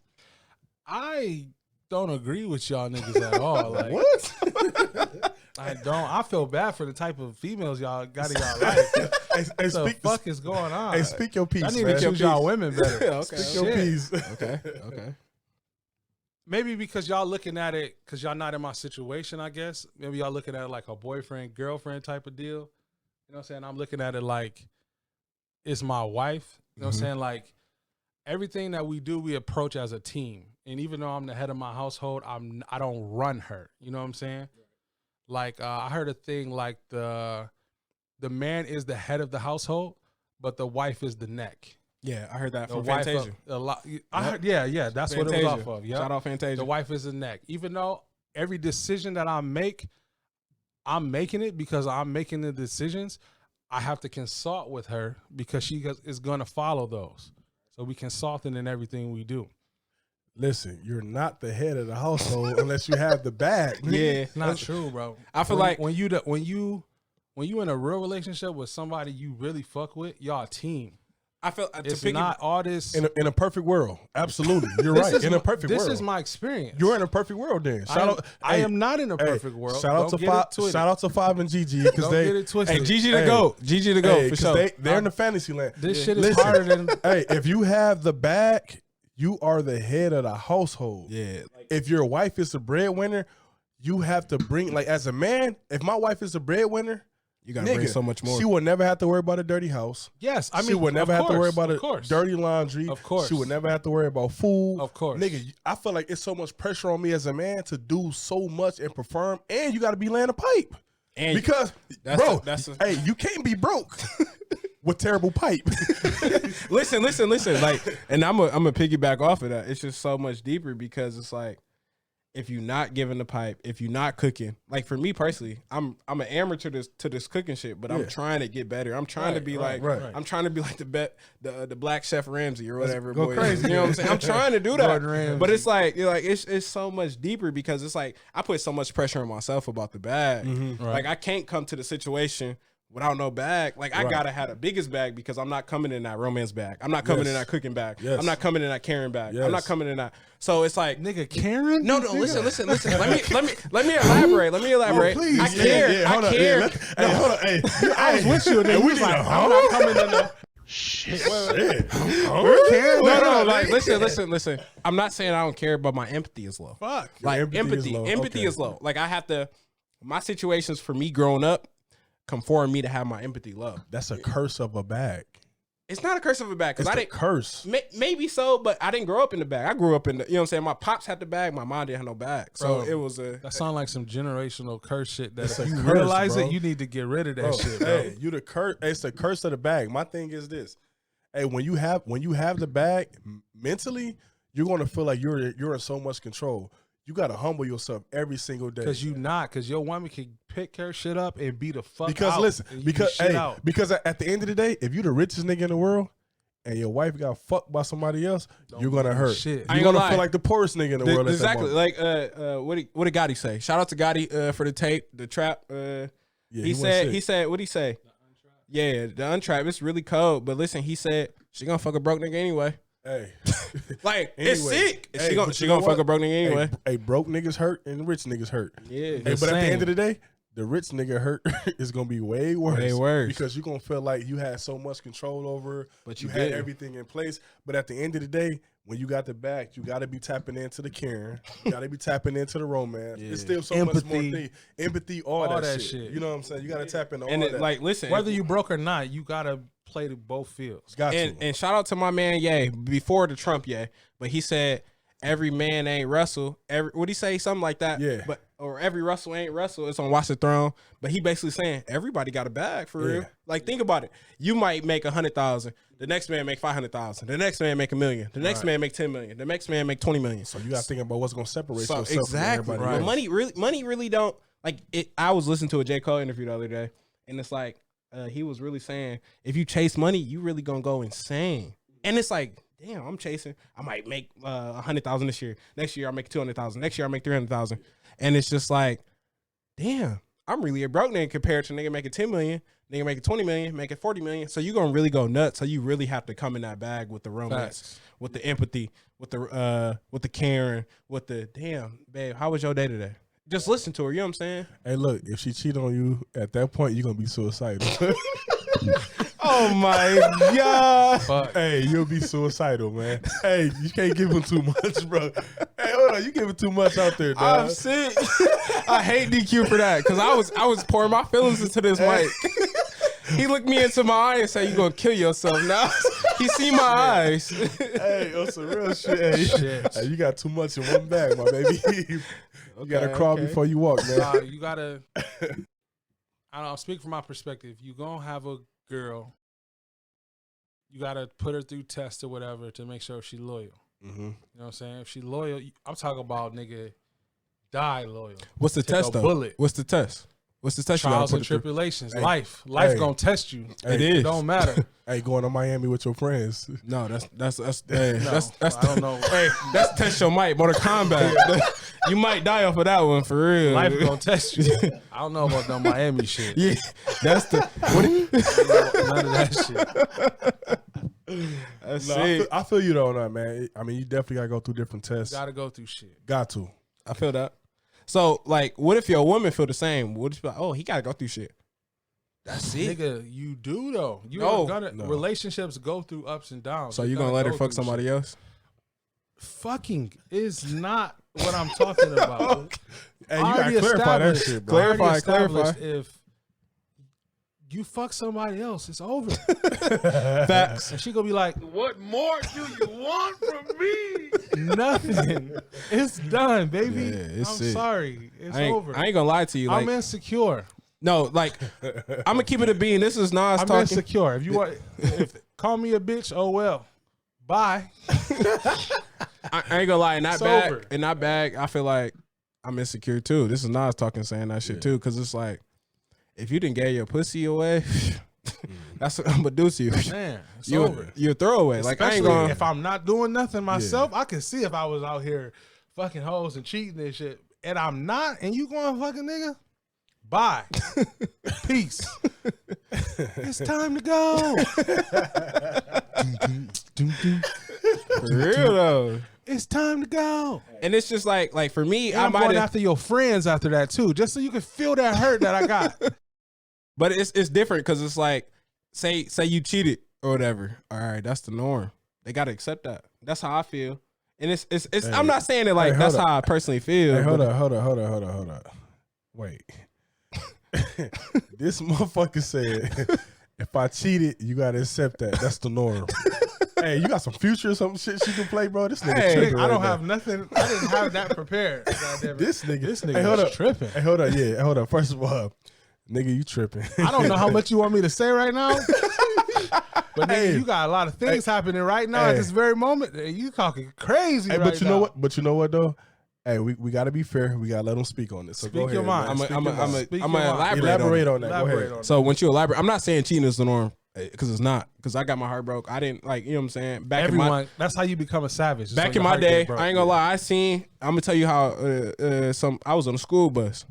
I don't agree with y'all niggas at all. Like, What? I don't. I feel bad for the type of females y'all got in y'all life. Hey, What the fuck is going on? Hey, speak your piece, I need man. to choose y'all women better. Okay. Speak your Shit. piece. Okay. Maybe because y'all looking at it, because y'all not in my situation, I guess. Maybe y'all looking at it like a boyfriend, girlfriend type of deal. You know what I'm saying? I'm looking at it like it's my wife. You know what I'm saying? Like everything that we do, we approach as a team. And even though I'm the head of my household, I don't run her. You know what I'm saying? Like I heard a thing like the man is the head of the household, but the wife is the neck. Yeah, I heard that The from wife Fantasia. a lot. I heard, yeah, that's what it was off of. Yeah, Shout out Fantasia. the wife is the neck. Even though every decision that I make, I'm making it because I'm making the decisions. I have to consult with her because she is going to follow those. So we consulting in everything we do. Listen, you're not the head of the household unless you have the bag. Yeah, It's not true, bro. I feel like when you in a real relationship with somebody you really fuck with, y'all a team. I feel It's not all this. In a perfect world, absolutely, you're This right. is In a perfect this world, is my experience. you're in a perfect world. Then I am not in a perfect world. Shout out Don't to get it Five. twisted. Shout out to Five and Gigi because Don't they. get it twisted. hey, Gigi Hey. to go. Gigi to go Hey, for 'cause sure. they're in the fantasy land. This shit is Listen. harder than. Hey, if you have the bag, you are the head of the household. Yeah. If your wife is the breadwinner, you have to bring, like, as a man, if my wife is the breadwinner, You gotta bring so much more. she will never have to worry about a dirty house. Yes, I mean, She would never of have to worry course, about of a course. dirty laundry. Of course. She would never have to worry about food. Of course. Nigga, I feel like it's so much pressure on me as a man to do so much and perform, and you got to be laying a pipe. And Because, that's bro, a- hey, you can't be broke with terrible pipe. listen. Like, and I'm a piggyback off of that. It's just so much deeper because it's like, if you're not giving the pipe, if you're not cooking, like for me personally, I'm an amateur to this cooking shit, but I'm trying to get better. I'm trying to be like, I'm trying to be like the black Chef Ramsay or whatever. go boy crazy. You know what I'm saying? I'm trying to do Gordon that, Ramsay. but it's like, it's so much deeper because it's like I put so much pressure on myself about the bag. Like I can't come to the situation without no bag. Like I gotta have the biggest bag because I'm not coming in that romance bag. I'm not coming in that cooking bag. Yes. I'm not coming in that Karen bag. Yes. I'm not coming in that. So it's like, Nigga, Karen? no, listen. Let me elaborate. Please. I care. Hold I on. care. Hey, hold on. Hey, I was with you, and then we he was need like, a I'm not coming in there. Shit. No, like listen. I'm not saying I don't care, but my empathy is low. Fuck. Like Your empathy is low. empathy Okay. is low. Like I have to. My situations for me growing up conform me to have my empathy low. That's a curse of a bag. It's not a curse of a bag because It's I the didn't. curse. Maybe so, but I didn't grow up in the bag. I grew up in the, you know what I'm saying? My pops had the bag, my mom didn't have no bag. So Bro, it was a, That sound like some generational curse shit that It's if a you curse, realize bro. it, you need to get rid of that Bro, shit, bro. hey, you the curse. It's the curse of the bag. My thing is this. Hey, when you have the bag, mentally, you're gonna feel like you're in so much control. You gotta humble yourself every single day. Because your woman can pick her shit up and beat the fuck Because out. listen, and you because can shit hey, out. because at the end of the day, if you the richest nigga in the world and your wife got fucked by somebody else, you're gonna do hurt. shit. I You're ain't gonna gonna feel lie. like the poorest nigga in the world. exactly. At that moment. Like what did Gotti say? Shout out to Gotti for the tape, the trap. Yeah, he went sick. said what'd he say? Yeah, the untrap. It's really cold, but listen, he said she gonna fuck a broke nigga anyway. Hey, Like it's Anyway. sick. Hey, she but she you know gonna fuck what? a broke nigga anyway. Hey, broke niggas hurt and rich niggas hurt. Yeah. Hey, but at the same. end of the day, the rich nigga hurt is gonna be way worse. Way worse. Because you're gonna feel like you had so much control over her, But you you had didn't. everything in place. But at the end of the day, when you got the back, you gotta be tapping into the Karen. You gotta be tapping into the romance. Yeah. It's still so much more Empathy. thing. Empathy, all All that, that shit. shit. You know what I'm saying? You gotta tap into And all it, that. like, listen, Whether you broke or not, you gotta play to both fields. got and to. and shout out to my man Ye before the Trump Ye, but he said every man ain't Russell. What he say? Something like that. Yeah. But or every Russell ain't Russell. It's on Watch the Throne. But he basically saying everybody got a bag for Yeah. real. Like think about it. You might make 100,000. The next man make 500,000. The next man make $1 million. The next man make 10 million. The next man make 20 million. So you gotta think about what's gonna separate So, yourself exactly. from everybody But else. money really don't like it. I was listening to a J. Cole interview the other day, and it's like he was really saying if you chase money, you really gonna go insane. And it's like, damn, I'm chasing. I might make 100,000 this year. Next year, I'll make 200,000. Next year, I'll make 300,000. And it's just like, damn, I'm really a broke nigga compared to nigga making 10 million, nigga making 20 million, making 40 million. So you gonna really go nuts. So you really have to come in that bag with the romance, with the empathy, with the caring, with the damn, babe, how was your day today? Just listen to her, you know what I'm saying? Hey, look, if she cheat on you, at that point, you're going to be suicidal. Oh, my God. Hey, you'll be suicidal, man. Hey, you can't give him too much, bro. Hey, hold on. You giving too much out there, dog. I'm sick. I hate DQ for that because I was pouring my feelings into this mic. He looked me into my eye and said, "You gonna kill yourself now?" He see my eyes. Hey, on some real shit. Hey, you got too much in one bag, my baby. You gotta crawl before you walk, man. You gotta. I don't know. Speak from my perspective. You gonna have a girl. You gotta put her through tests or whatever to make sure she's loyal. Mm-hmm. You know what I'm saying? If she loyal, I'm talking about nigga, die loyal. What's the test though? Bullet. What's the test? What's the test? Trials you and tribulations. Hey. Life Hey. gonna test you. Hey, It It is. don't matter. Hey, going to Miami with your friends. No, that's No, that's I don't know. Hey, that's test your might, Mortal Kombat. You might die off of that one for real. Life gonna test you. I don't know about no Miami shit. Yeah, that's the None of that shit. that's No, it. I feel you though on that, man. I mean, you definitely gotta go through different tests. Gotta go through shit. Got to. I feel that. So, like, what if your woman feel the same? What if you be like, oh, he gotta go through shit? That's it. Nigga, you do though. You No. are gonna No. relationships go through ups and downs. So you gonna let her fuck somebody else? Fucking is not what I'm talking about. Hey, you Already gotta clarify that established- shit, bro. Clarify, already established clarify. If you fuck somebody else, it's over. Facts. And she gonna be like, What more do you want from me? nothing. It's done, baby. Yeah, it's I'm it. sorry. It's I over. ain't gonna lie to you. Like, I'm insecure. no, like, I'm gonna keep it a bean. This is Nas I'm talking. insecure. If you want, call me a bitch. Oh well. Bye. I ain't gonna lie. In that It's bag, over. I feel like I'm insecure too. This is Nas talking, saying that shit too, because it's like, if you didn't get your pussy away, that's what I'm gonna do to you. Man, it's You over. a throwaway. Like, I ain't Especially gonna. if I'm not doing nothing myself, I can see if I was out here fucking hoes and cheating and shit, and I'm not, and you going fucking nigga, bye, peace. It's time to go. For real though. It's time to go. And it's just like for me, And I I'm might going have. after your friends after that too, just so you can feel that hurt that I got. But it's different because it's like, say you cheated or whatever. All right, that's the norm. They gotta accept that. That's how I feel. And it's Hey. I'm not saying it like Hey, that's hold how I personally feel. Hey, hold but- up. Wait. This motherfucker said, if I cheated, you gotta accept that. That's the norm. Hey, you got some future or some shit she can play, bro? This nigga Hey, tripping I don't right have nothing. I didn't have that prepared. now. This nigga Hey, hold up. Tripping. Hey, hold up. Yeah, hold up. First of all, nigga, you tripping. I don't know how much you want me to say right now. But nigga, Hey. you got a lot of things happening right now at Hey. this very moment. You talking crazy Hey, right but you now. know what? But you know what though? Hey, we gotta be fair. We gotta let them speak on this. So Speak go ahead, your mind. man. Speak your mind. Speak I'm your gonna mind. elaborate on Elaborate on that. Go Elaborate ahead. on So once you elaborate, I'm not saying cheating is the norm because it's not. Because I got my heart broke. I didn't like, you know what I'm saying. Back in my Everyone, that's how you become a savage. It's back when in your my heart get day, broke. I ain't gonna lie. I'm gonna tell you how I was on a school bus.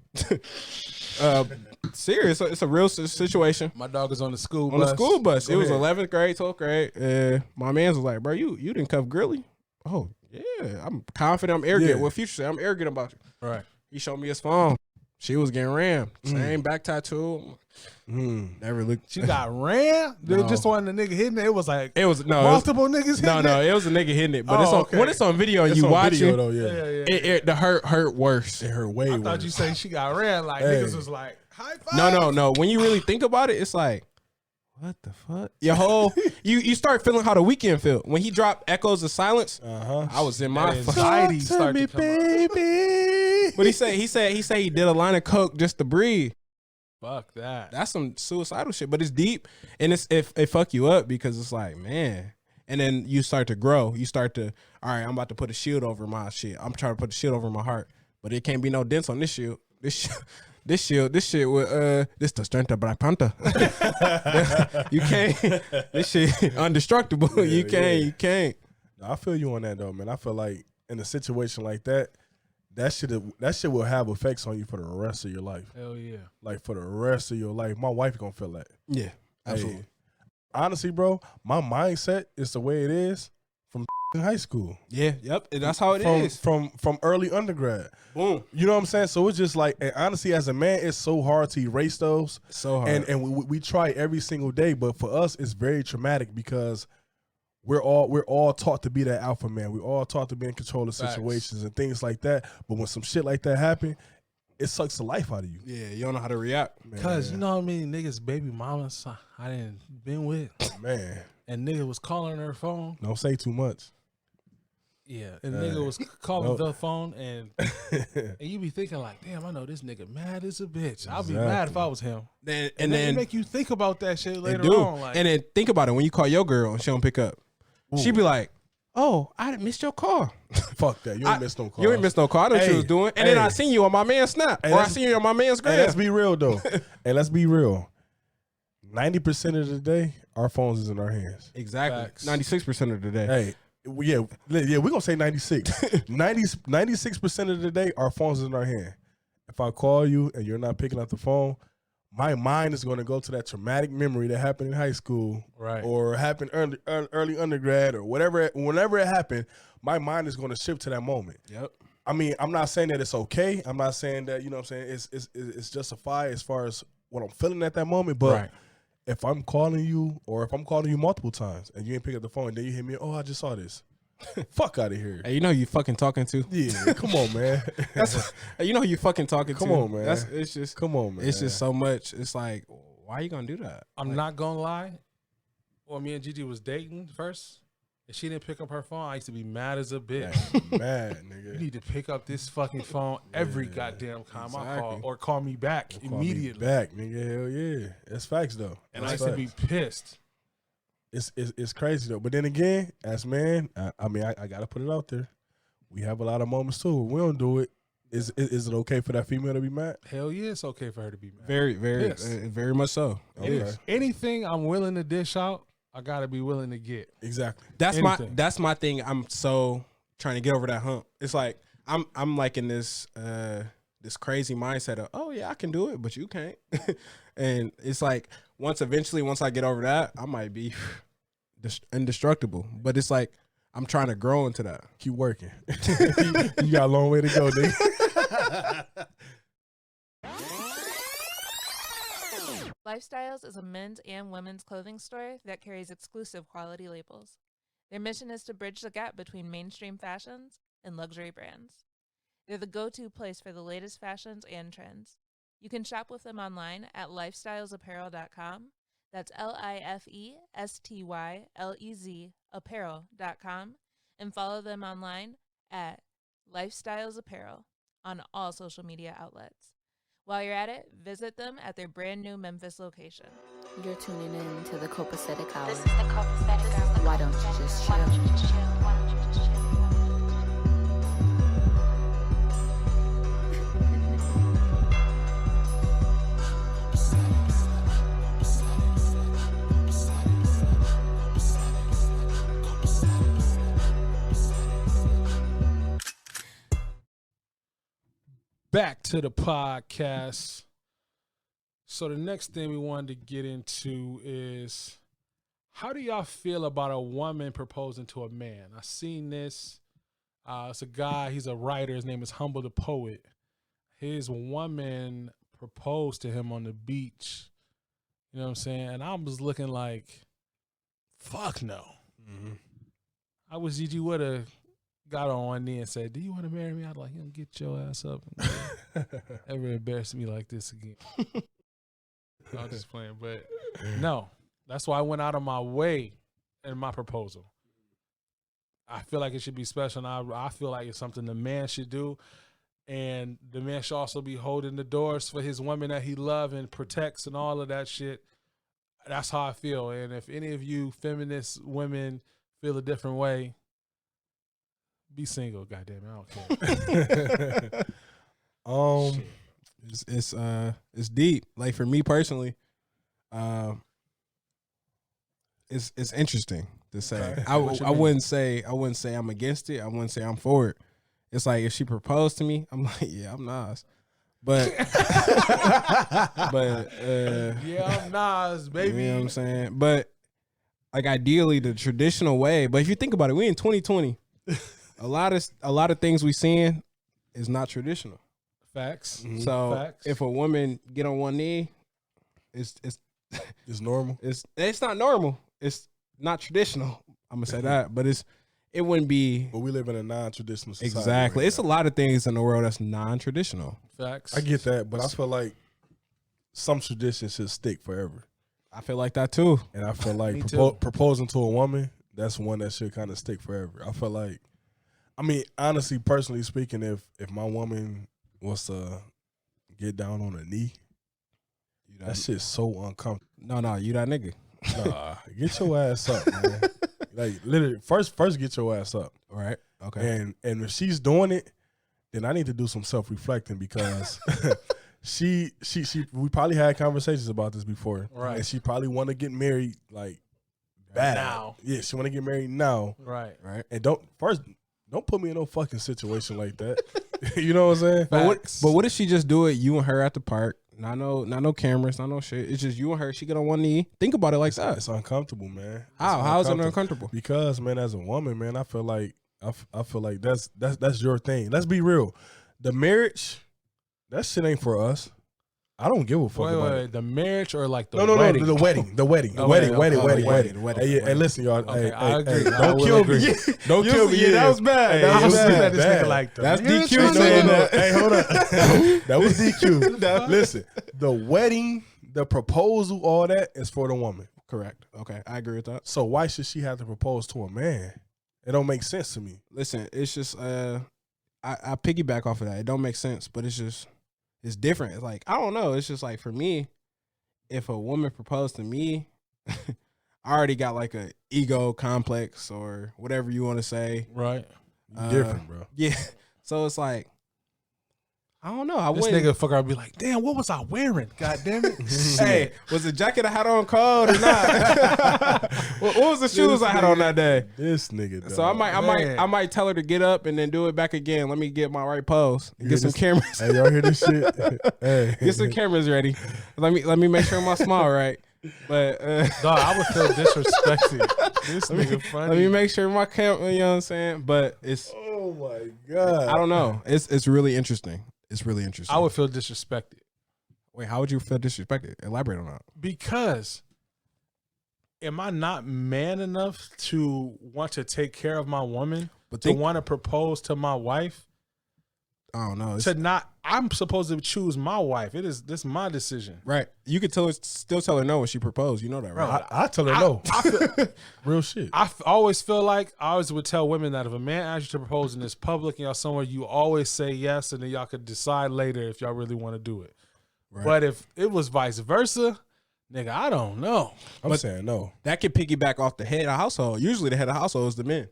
Serious, it's a real situation. My dog is on the school On bus. the school bus, Go it was ahead. 11th grade, 12th grade. My man's was like, "Bro, you didn't cuff Grilly?" Oh yeah, I'm confident. I'm arrogant. Yeah. What Future said, I'm arrogant about you. Right. He showed me his phone. She was getting rammed. Same back tattoo. Never looked. She got ran. There No. just wasn't a nigga hitting it. It was like It was no. It was, multiple niggas hitting no. it. It was a nigga hitting it. But Oh, it's on okay. when it's on video and It's you on watch video it. though, yeah. Yeah. The hurt worse. It hurt way I worse. thought you say she got ran. Like Hey. niggas was like high five. No. When you really think about it, it's like, what the fuck? Your whole you start feeling how the weekend feel when he dropped Echoes of Silence. I was in my That fucking. anxiety start to come up. But he said he did a line of coke just to breathe. Fuck that. That's some suicidal shit, but it's deep and it fuck you up because it's like, man. And then you start to grow. You start to, all right, I'm about to put a shield over my shit. I'm trying to put a shield over my heart, but it can't be no dents on this shield. this shit with this the strength of Black Panther. You can't. This shit undestructible. You can't. No, I feel you on that though, man. I feel like in a situation like that, that shit will have effects on you for the rest of your life. Hell yeah. Like for the rest of your life. My wife gonna feel that. Yeah, absolutely. Hey, honestly, bro, my mindset is the way it is from high school. Yeah, yep. That's how it is. From early undergrad. Boom. You know what I'm saying? So it's just like, and honestly, as a man, it's so hard to erase those. So hard. And we try every single day, but for us, it's very traumatic because we're all taught to be that alpha man. We're all taught to be in control of situations and things like that. But when some shit like that happen, it sucks the life out of you. Yeah, you don't know how to react. Because you know how many niggas baby mamas I didn't been with? Man. And nigga was calling her phone. Don't say too much. Yeah. And nigga was calling the phone and you be thinking like, damn, I know this nigga mad as a bitch. I'll be mad if I was him. And then it make you think about that shit later on. Like, and then think about it. When you call your girl and she don't pick up, she be like, oh, I missed your call. Fuck that. You ain't missed no call. You ain't missed no call. I know what you was doing. And then I seen you on my man's Snap. Or I seen you on my man's Gram. Let's be real, though. And let's be real. 90% of the day, our phones is in our hands. Exactly. 96% of the day. Hey, we're going to say 96. 96% of the day, our phones is in our hand. If I call you and you're not picking up the phone, my mind is going to go to that traumatic memory that happened in high school, right, or happened early undergrad, or whatever. Whenever it happened, my mind is going to shift to that moment. Yep. I mean, I'm not saying that it's okay. I'm not saying that, you know what I'm saying, it's justified as far as what I'm feeling at that moment. But if I'm calling you, or if I'm calling you multiple times and you ain't pick up the phone, and then you hit me, oh, I just saw this. Fuck out of here. Hey, you know who you fucking talking to? Yeah, come on, man. Hey, you know who you fucking talking to? Come on, man. It's just come on, man. It's just so much. It's like, why are you gonna do that? I'm not gonna lie. When me and Gigi was dating first, and she didn't pick up her phone, I used to be mad as a bitch. Mad, nigga. You need to pick up this fucking phone every goddamn time I call, or call me back immediately. Back, nigga. Hell yeah. That's facts though. And I used to be pissed. It's crazy though. But then again, as man, I mean, I gotta put it out there. We have a lot of moments too where we don't do it. Is it okay for that female to be mad? Hell yeah, it's okay for her to be mad. Very, very much so. Okay. Anything I'm willing to dish out, I gotta be willing to get. Exactly. That's my thing. I'm so trying to get over that hump. It's like I'm like in this this crazy mindset of, oh yeah, I can do it, but you can't. And it's like once I get over that, I might be indestructible. But it's like I'm trying to grow into that. Keep working. You got a long way to go, nigga. Lifestyles is a men's and women's clothing store that carries exclusive quality labels. Their mission is to bridge the gap between mainstream fashions and luxury brands. They're the go-to place for the latest fashions and trends. You can shop with them online at lifestylesapparel.com. That's LIFESTYLEZ apparel.com, and follow them online at Lifestyles Apparel on all social media outlets. While you're at it, visit them at their brand new Memphis location. You're tuning in to the Copacetic Hour. This is the copacetic hour. Why don't you just chill? Why don't you just chill? Why don't you just chill? Back to the podcast. So the next thing we wanted to get into is, how do y'all feel about a woman proposing to a man? I seen this. It's a guy, he's a writer. His name is Humble the Poet. His woman proposed to him on the beach. You know what I'm saying? And I was looking like, fuck no. Mm-hmm. I wish Gigi would have got on one knee and said, do you want to marry me? I'd like, get your ass up. Ever embarrass me like this again. I was just playing, but no. That's why I went out of my way in my proposal. I feel like it should be special, and I feel like it's something the man should do, and the man should also be holding the doors for his woman that he loves and protects and all of that shit. That's how I feel, and if any of you feminist women feel a different way, be single, goddamn it, I don't care. It's deep. Like for me personally, it's interesting to say. Okay. I What you mean? wouldn't say I'm against it. I wouldn't say I'm for it. It's like if she proposed to me, I'm like, yeah, I'm Nas. But Yeah, I'm Nas, baby. you know what I'm saying? But like ideally the traditional way. But if you think about it, we in 2020. A lot of things we seeing is not traditional. Facts. So Facts. if a woman get on one knee, it's It's normal. it's not normal. It's not traditional. I'm gonna say that, but it wouldn't be But we live in a non-traditional society. exactly. right It's a now. lot of things in the world that's non-traditional. Facts. I get that, but I feel like some traditions should stick forever. I feel like that too. And I feel like Me too. proposing to a woman, that's one that should kind of stick forever. I feel like, I mean, honestly, personally speaking, if my woman was to get down on a knee, that shit's so uncomfortable. No, you that nigga. Nah, get your ass up, man. Like literally, first get your ass up. Right. Okay. And if she's doing it, then I need to do some self-reflecting because she we probably had conversations about this before. Right. And she probably want to get married like bad. Now. Yeah, she want to get married now. Right. Right. And don't put me in no fucking situation like that. You know what I'm saying? Facts. But what if she just do it? You and her at the park. Not no cameras. Not no shit. It's just you and her. She get on one knee. Think about it like that. It's uncomfortable, man. How is it uncomfortable? Because man, as a woman, man, I feel like that's your thing. Let's be real. The marriage, that shit ain't for us. I don't give a fuck about it. The marriage or like the No, wedding? the wedding. The wedding, Wedding. okay. Hey, hey, listen, y'all. Okay, Hey, I agree. hey, I don't will kill agree. me. Don't kill me. Yeah, that was bad. Hey, That it was was bad. This nigga like That's the DQ saying that. Hey, hold up. That was DQ. Listen, the wedding, the proposal, all that is for the woman. Correct. Okay, I agree with that. So why should she have to propose to a man? It don't make sense to me. Listen, it's just I piggyback off of that. It don't make sense, but it's different. It's like I don't know. It's just like for me, if a woman proposed to me, I already got like a ego complex or whatever you want to say. Right. You different, bro. Yeah. So it's like I don't know. I This wouldn't. nigga fucker would be like, damn, what was I wearing? God damn it. Hey, was the jacket I had on cold or not? what was the shoes I had on that day? This nigga. So I might tell her to get up and then do it back again. Let me get my right pose. Get some cameras. Hey, y'all hear this shit? Hey, Get some cameras ready. Let me make sure my smile right. But Dog, I would feel disrespected. This nigga funny. let me make sure my camera. You know what I'm saying? But it's oh my god. I don't know. It's really interesting. It's really interesting. I would feel disrespected. Wait, how would you feel disrespected? Elaborate on that. Because am I not man enough to want to take care of my woman? But To want to propose to my wife? I don't know. I'm supposed to choose my wife. This my decision. Right. You could still tell her no when she proposed. You know that, right? I tell her no. Real shit. I always feel like I always would tell women that if a man asks you to propose in this public and y'all somewhere, you always say yes, and then y'all could decide later if y'all really want to do it. Right. But if it was vice versa, nigga, I don't know. I'm saying no. That could piggyback off the head of household. Usually the head of household is the men.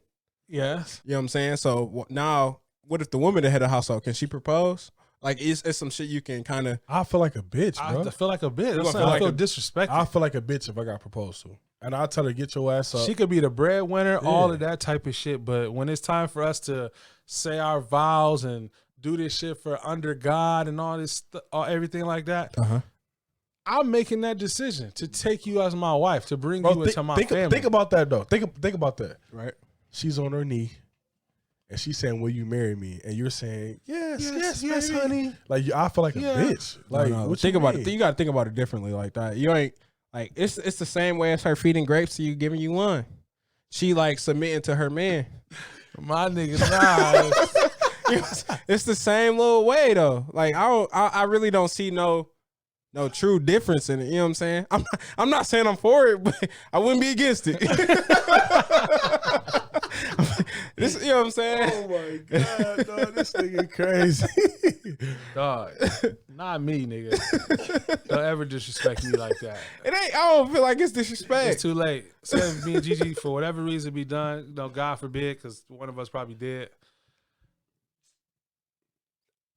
Yes. You know what I'm saying? So now, what if the woman the head of household? Can she propose? Like, it's some shit you can kind of. I feel like a bitch, bro. I feel like a bitch. You I gonna feel disrespected. I feel like a bitch if I got proposed to. And I'll tell her, get your ass up. She could be the breadwinner, all Yeah. of that type of shit. But when it's time for us to say our vows and do this shit for under God and all this, everything like that, I'm making that decision to take you as my wife, to bring you into my family. Think about that, though. Think about that. Right. She's on her knee. And she's saying, "Will you marry me?" And you're saying, "Yes, baby." honey. Like I feel like a bitch. Like No. what Think you about mean? it. You got to think about it differently like that. You ain't like it's the same way as her feeding grapes to you, giving you one. She like submitting to her man. My nigga, nah. It's the same little way though. Like I really don't see no true difference in it. You know what I'm saying? I'm not saying I'm for it, but I wouldn't be against it. You know what I'm saying? Oh my god, dog, this nigga crazy. Dog, not me, nigga. Don't ever disrespect me like that. It ain't. I don't feel like it's disrespect. It's too late. Say if me and Gigi, for whatever reason, be done. No, God forbid, because one of us probably did.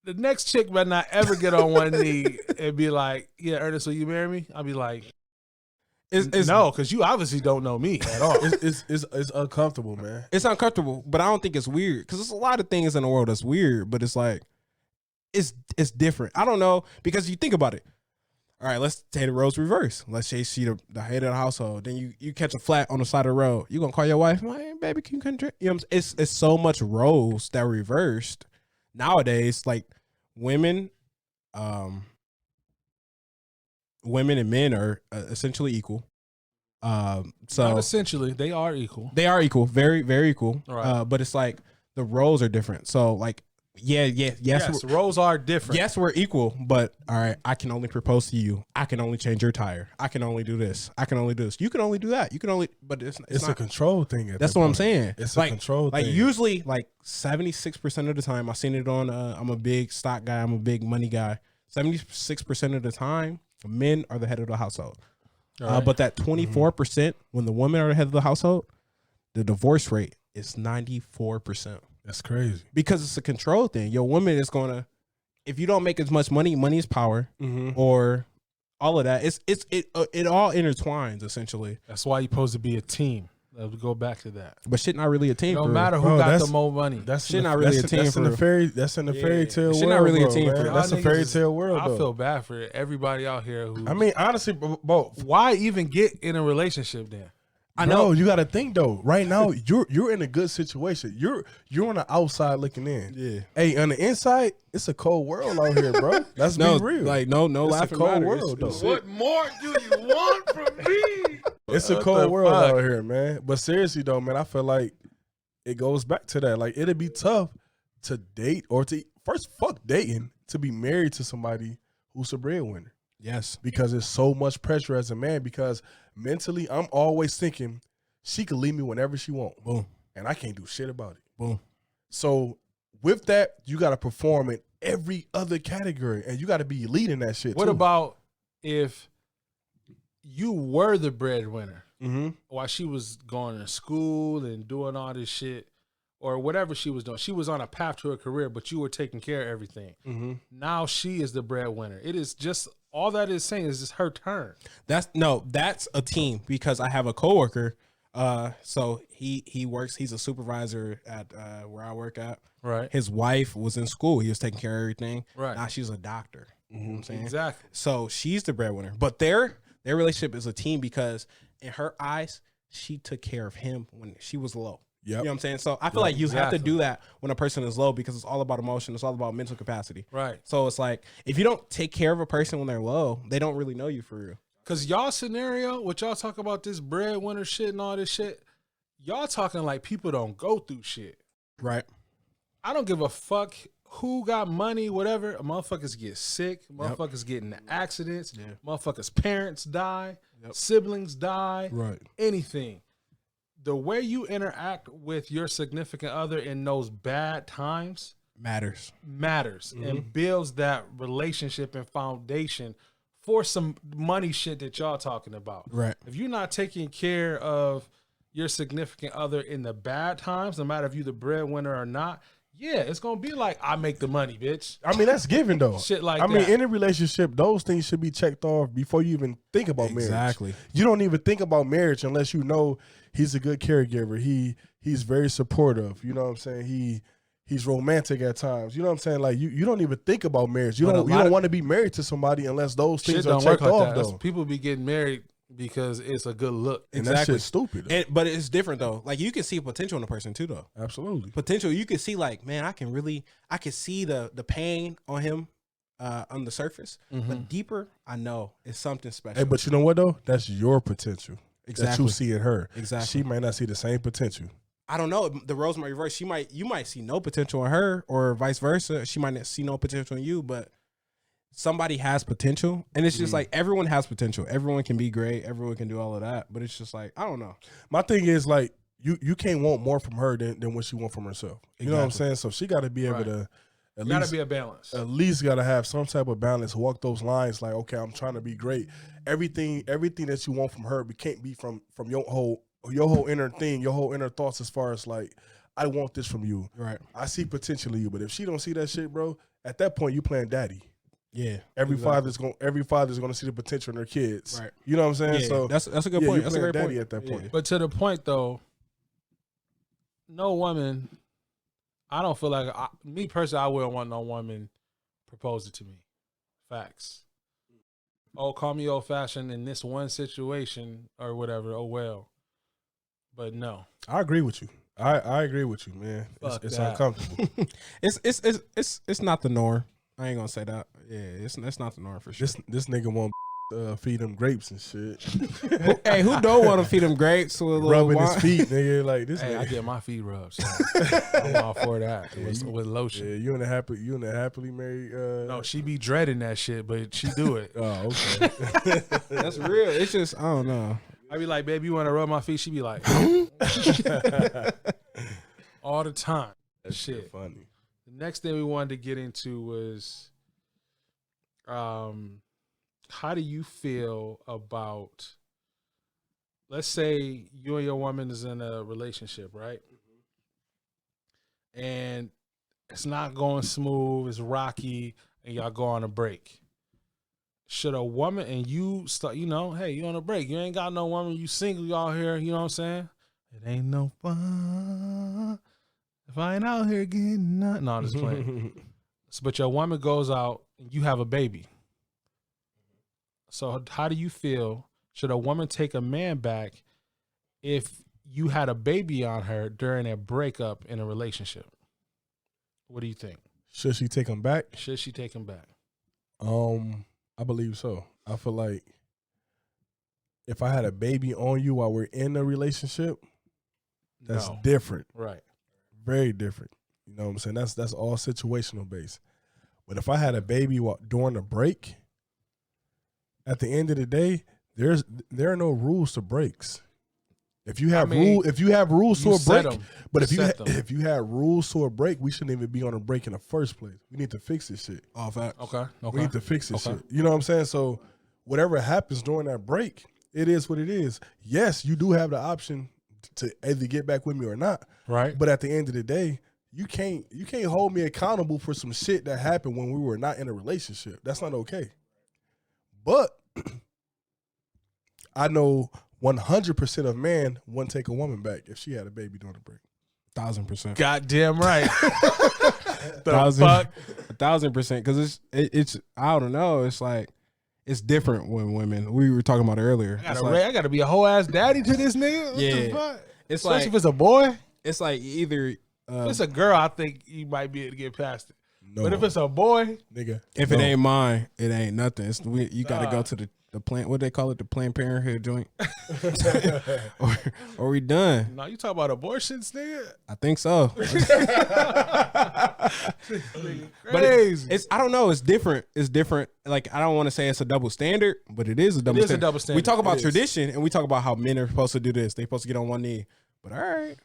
the next chick better not ever get on one knee and be like, "Yeah, Ernest, will you marry me?" I'll be like, It's "No," because you obviously don't know me at all. It's uncomfortable, man. It's uncomfortable, but I don't think it's weird because there's a lot of things in the world that's weird, but it's like it's different. I don't know because you think about it. All right, let's take the roles reverse. Let's say she the head of the household. Then you catch a flat on the side of the road. You gonna call your wife? Like, hey, baby, can you come? You know, it's so much roles that reversed nowadays. Like women and men are essentially equal. Not So essentially, they are equal. they are equal, very, very equal. Right. But it's like the roles are different. So like, yes, Yes, roles are different. yes, we're equal. But all right, I can only propose to you. I can only change your tire. I can only do this. I can only do this. You can only do that. You can only. But it's It's a not. control thing. That's what I'm saying. It's like, a control like thing. usually, like 76% of the time, I've seen it on. I'm a big stock guy. I'm a big money guy. 76% of the time, men are the head of the household. Right. But that 24%, when the women are the head of the household, the divorce rate is 94%. That's crazy. Because it's a control thing. Your woman is gonna, if you don't make as much money, money is power, or all of that. It all intertwines essentially. That's why you're supposed to be a team. Let's go back to that. But shit, not really a team. It for don't real. matter who Bro, got that's- the more money. That's Shit in the- not really that's a team That's in for the fairy. That's in the fairy tale Shit world. not really a bro, team man. for real. That's a Y'all fairy niggas is- tale world. I though. feel bad for everybody out here who. I mean, honestly, bro, why even get in a relationship then? I know. Bro, you got to think though. Right now, you're in a good situation. You're on the outside looking in. Yeah. Hey, on the inside, it's a cold world out here, bro. Let's No, be real. like no it's a laughing cold matter. world, It's- though. What more do you want from me? It's a What cold the world fuck? out here, man. But seriously though, man, I feel like it goes back to that. Like it'd be tough to date or to first fuck dating to be married to somebody who's a breadwinner Yes. because there's so much pressure as a man. Because mentally, I'm always thinking she could leave me whenever she wants, Boom. and I can't do shit about it. Boom. So with that, you got to perform in every other category, and you got to be leading that shit. What too. about if you were the breadwinner Mm-hmm. while she was going to school and doing all this shit or whatever she was doing? She was on a path to a career, but you were taking care of everything. Mm-hmm. Now she is the breadwinner. It is just all that is saying is just her turn. That's a team because I have a coworker. So he works. He's a supervisor at where I work at. Right. His wife was in school. He was taking care of everything. Right. Now she's a doctor. You know what I'm saying? Exactly. So she's the breadwinner. But their relationship is a team because in her eyes, she took care of him when she was low. Yep. You know what I'm saying? So I feel like you have to exactly. do that when a person is low because it's all about emotion. It's all about mental capacity. Right. So it's like if you don't take care of a person when they're low, they don't really know you for real. Because y'all scenario, what y'all talk about this breadwinner shit and all this shit, y'all talking like people don't go through shit. Right. I don't give a fuck who got money, whatever. Motherfuckers get sick. Motherfuckers get in accidents. Yeah. Motherfuckers' parents die. Yep. Siblings die. Right. Anything. The way you interact with your significant other in those bad times Matters. matters and builds that relationship and foundation for some money shit that y'all talking about. Right. If you're not taking care of your significant other in the bad times, no matter if you the breadwinner or not, yeah, it's gonna be like I make the money, bitch. I mean, that's given though. Shit like I mean, that. in a relationship, those things should be checked off before you even think about marriage. Exactly. You don't even think about marriage unless you know he's a good caregiver. He's very supportive. You know what I'm saying? He's romantic at times. You know what I'm saying? Like you don't even think about marriage. You But don't want to be married to somebody unless those Shit things are don't work checked like off that. That's- though. People be getting married because it's a good look. And that Exactly. shit's stupid. But it's different though. Like you can see potential in a person too though. Absolutely. Potential, you can see like, man, I can see the pain on him on the surface. But deeper, I know it's something special. Hey, but you know what though? That's your potential that Exactly. you see in her. Exactly. She might not see the same potential. I don't know. The roles might reverse. You might see no potential in her, or vice versa. She might not see no potential in you, but somebody has potential, and it's just like everyone has potential. Everyone can be great. Everyone can do all of that, but it's just like I don't know. My thing is like you can't want more from her than what she want from herself. You know what I'm Exactly. saying? So she got to be able Right. to at Gotta least be a balance. got to have some type of balance. Walk those lines. Like, okay, I'm trying to be great. Everything that you want from her, but can't be from your whole inner thing, your whole inner thoughts. As far as like, I want this from you. Right. I see potential in you, but if she don't see that shit, bro, at that point you playing daddy. Yeah. Every exactly. father's gonna see the potential in their kids. Right. You know what I'm saying? Yeah, So that's a good yeah, point. you're That's a playing great daddy point. at that point. But to the point though, no woman. I don't feel like me personally. I wouldn't want no woman proposing to me. Facts. Oh, call me old fashioned in this one situation or whatever. Oh well. But no. I agree with you. I agree with you, man. It's that. uncomfortable. It's not the norm. I ain't gonna say that. Yeah, it's not the norm for sure. This nigga won't feed him grapes and shit. Hey, who don't want to feed him grapes with a little Rubbing wine? his feet, nigga. Like this. Hey, nigga. I get my feet rubbed. So I'm all for that with lotion. Yeah, you in a happily married. No, she be dreading that shit, but she do it. Oh, okay. That's real. It's just I don't know. I be like, baby, you want to rub my feet? She be like, all the time. That Shit. funny. The next thing we wanted to get into was, how do you feel about, let's say you and your woman is in a relationship, right? And it's not going smooth, it's rocky, and y'all go on a break. Should a woman, and you start, hey, you on a break, you ain't got no woman, you single, you out here, you know what I'm saying? It ain't no fun if I ain't out here getting nothing. No, I'm just playing. But your woman goes out and you have a baby. So how do you feel? Should a woman take a man back if you had a baby on her during a breakup in a relationship? What do you think? Should she take him back? Should she take him back? I believe so. I feel like if I had a baby on you while we're in a relationship, that's No. different. Right. Very different. You know what I'm saying? That's all situational based. But if I had a baby during the break, at the end of the day, there are no rules to breaks. If you have rules to a break, but if you had rules to a break, we shouldn't even be on a break in the first place. We need to fix this shit. Oh, fact. Okay. We need to fix this shit. You know what I'm saying? So whatever happens during that break, it is what it is. Yes, you do have the option to either get back with me or not. Right. But at the end of the day, you can't hold me accountable for some shit that happened when we were not in a relationship. That's not okay. But I know 100% of men wouldn't take a woman back if she had a baby during the break. 1,000%. Goddamn right. Fuck? 1,000%. Because it's I don't know. It's like it's different when women. We were talking about it earlier. I gotta be a whole ass daddy to this nigga. What Yeah. the fuck? It's Especially like if it's a boy. it's like either If it's a girl, I think you might be able to get past it. No, But if it's a boy, nigga, if no. it ain't mine, it ain't nothing. You got to go to the plant. What they call it, the Planned Parenthood joint, or we done. no, you talk about abortions, nigga. I think so. But Crazy. it's I don't know. It's different. It's different. Like I don't want to say it's a double standard, but it is a double is a standard. double We standard. talk about It is. tradition and we talk about how men are supposed to do this. They're supposed to get on one knee. But all right,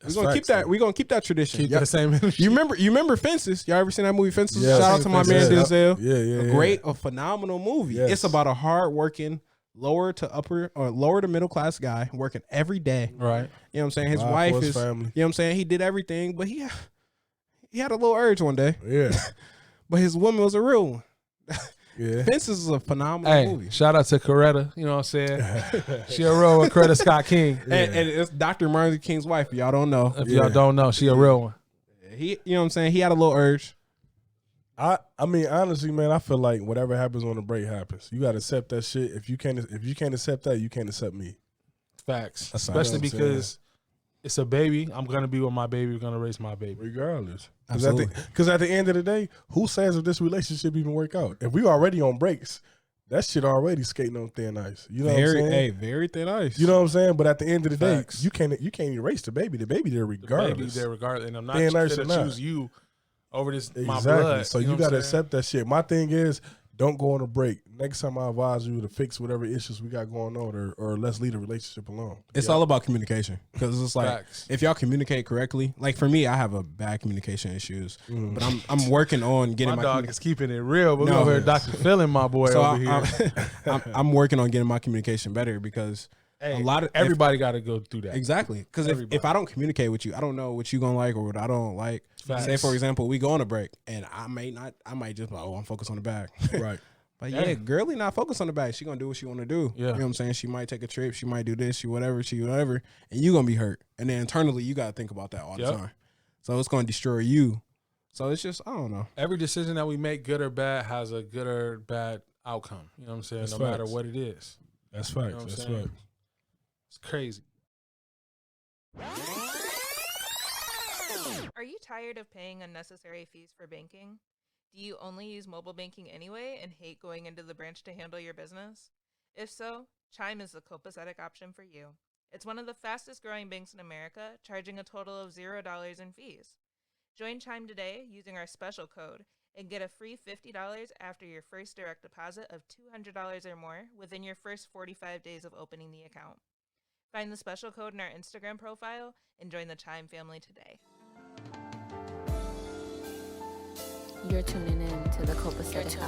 That's we're gonna keep facts, that. though. We're gonna keep that tradition. Keep Yeah. that same energy. You remember Fences? Y'all ever seen that movie Fences? Yeah, Shout I've out to seen my man Fences. Denzel. Yeah. A phenomenal movie. Yes. It's about a hardworking, lower to middle class guy working every day. Right. You know what I'm saying? His Ride wife for his is. family. You know what I'm saying? He did everything, but he had a little urge one day. Yeah, But his woman was a real one. yeah. Fences is a phenomenal Hey, movie. shout out to Coretta. You know what I'm saying? She a real one, Coretta Scott King. And it's Dr. Martin Luther King's wife. If y'all don't know. If y'all don't know, she a real one. You know what I'm saying? He had a little urge. I mean, honestly, man, I feel like whatever happens on the break happens. You gotta accept that shit. If you can't accept that, you can't accept me. Facts. That's Especially what I'm because it's a baby. I'm gonna be with my baby. We're gonna raise my baby. Regardless. Absolutely. Because at the end of the day, who says if this relationship even work out? If we already on breaks, that shit already skating on thin ice. You know what I'm saying? Very thin ice. You know what I'm saying? But at the end of the Facts. day, you can't erase the baby. The baby there The regardless. baby there regardless. And I'm not Thin going ice to or not. choose you over this my Exactly. blood. So know you what gotta I'm saying? accept that shit. My thing is, don't go on a break. Next time I advise you to fix whatever issues we got going on, or let's leave the relationship alone. It's all about communication. Because it's like, Facts. if y'all communicate correctly, like for me, I have a bad communication issues. Mm. But I'm working on getting My my dog is keeping it real. But No. we over here Dr. Feeling my boy So over here. I'm working on getting my communication better because Hey, a lot of everybody got to go through that. Exactly. Because if I don't communicate with you, I don't know what you gonna like or what I don't like. Facts. Say, for example, we go on a break and I might just be like, oh, I'm focused on the bag. Right. But yeah, girly not focused on the bag. She gonna do what she want to do. Yeah. You know what I'm saying? She might take a trip. She might do this. She whatever. And you gonna be hurt. And then internally, you gotta think about that all the time. So it's gonna destroy you. So it's just, I don't know. Every decision that we make, good or bad, has a good or bad outcome. You know what I'm saying? That's no matter facts. what it is. That's You know facts. what I'm That's saying? facts. It's crazy. Are you tired of paying unnecessary fees for banking? Do you only use mobile banking anyway and hate going into the branch to handle your business? If so, Chime is the copacetic option for you. It's one of the fastest growing banks in America, charging a total of $0 in fees. Join Chime today using our special code and get a free $50 after your first direct deposit of $200 or more within your first 45 days of opening the account. Find the special code in our Instagram profile and join the Chime family today. You're tuning in to the copacetic hour.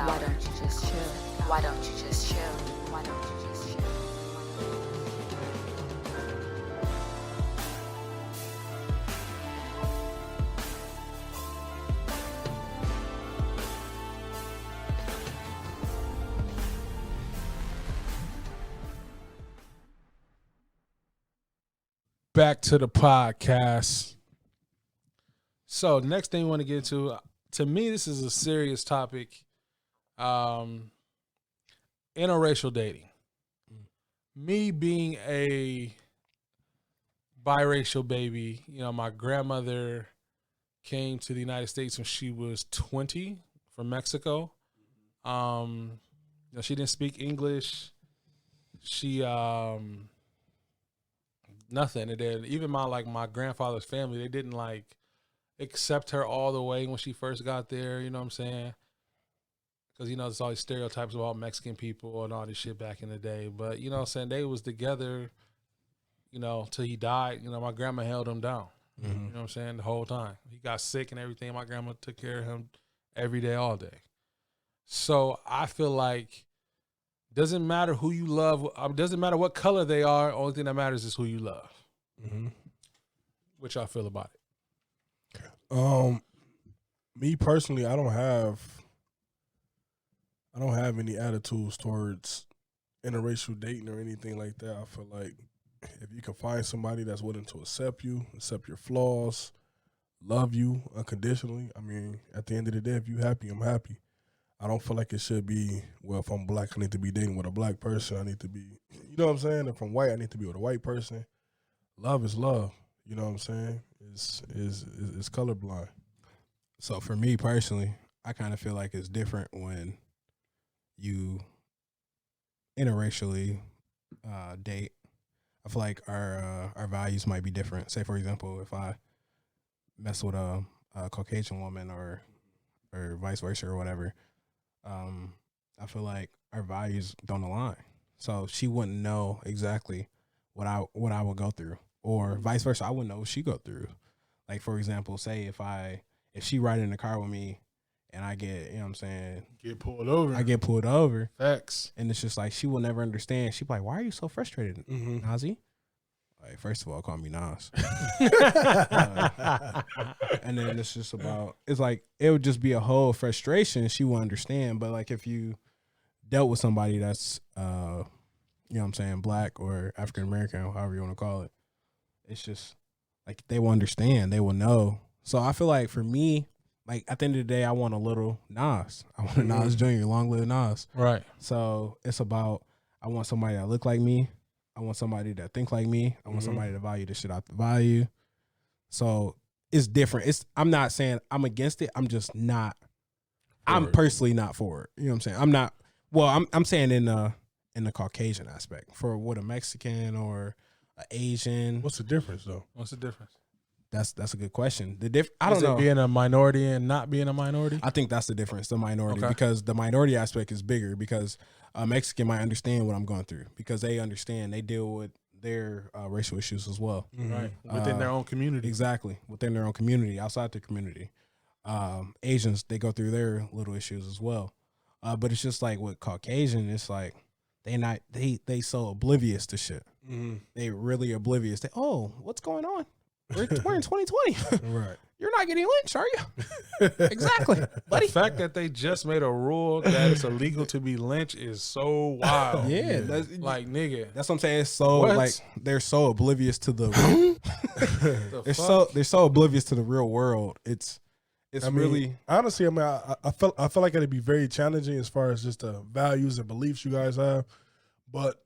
Why don't you just chill? Why don't you just chill? Why don't you just chill? Back to the podcast. So next thing we want to get into, to me, this is a serious topic. Interracial dating. Me being a biracial baby, you know, my grandmother came to the United States when she was 20 from Mexico. You know, she didn't speak English. She nothing. And then even my grandfather's family, they didn't accept her all the way when she first got there. You know what I'm saying? Because, you know, there's all these stereotypes about Mexican people and all this shit back in the day. But, you know what I'm saying? They was together, you know, till he died. You know, my grandma held him down. Mm-hmm. You know what I'm saying? The whole time. He got sick and everything. My grandma took care of him every day, all day. So I feel like doesn't matter who you love. Doesn't matter what color they are. Only thing that matters is who you love. Mm-hmm. What y'all feel about it? Me personally, I don't have any attitudes towards interracial dating or anything like that. I feel like if you can find somebody that's willing to accept you, accept your flaws, love you unconditionally, I mean, at the end of the day, if you happy, I'm happy. I don't feel like it should be, well, if I'm black, I need to be dating with a black person. I need to be, you know what I'm saying? If I'm white, I need to be with a white person. Love is love. You know what I'm saying? It's colorblind. So for me personally, I kind of feel like it's different when you interracially date. I feel like our values might be different. Say, for example, if I mess with a Caucasian woman or vice versa or whatever, I feel like our values don't align. So she wouldn't know exactly what I would go through, or vice versa. I wouldn't know what she go through. Like, for example, say if she ride in the car with me and I get, you know what I'm saying, Get pulled over. I get pulled over, Facts. and it's just like she will never understand. She'll be like, "Why are you so frustrated, Mm-hmm. Nazi?" Like, first of all, call me Nas. And then it's just about, it's like, it would just be a whole frustration. She will understand. But like, if you dealt with somebody that's, you know what I'm saying, black or African American, or however you want to call it, it's just like, they will understand. They will know. So I feel like for me, like, at the end of the day, I want a little Nas. I want a Nas Jr., long live Nas. Right. So it's about, I want somebody that look like me. I want somebody that think like me. I want somebody to value the shit I value. So it's different. I'm not saying I'm against it. I'm just not. I'm personally not for it. You know what I'm saying? I'm not. Well, I'm saying in the Caucasian aspect, for what a Mexican or an Asian. What's the difference, though? What's the difference? That's a good question. I don't Is know. it being a minority and not being a minority? I think that's the difference, the minority, Okay. because the minority aspect is bigger, because a Mexican might understand what I'm going through, because they understand, they deal with their racial issues as well. Right. Within their own community. Exactly. Within their own community, outside the community. Asians, they go through their little issues as well. But it's just like with Caucasian, it's like they so oblivious to shit. Mhm. They really oblivious. What's going on? We're in 2020. Right. You're not getting lynched, are you? Exactly, buddy. The fact that they just made a rule that it's illegal to be lynched is so wild. Yeah, Like, nigga. that's what I'm saying. It's so What? like they're so oblivious to the The they're fuck? so oblivious to the real world. It's I mean, really honestly, I mean, I feel like it'd be very challenging as far as just the values and beliefs you guys have. But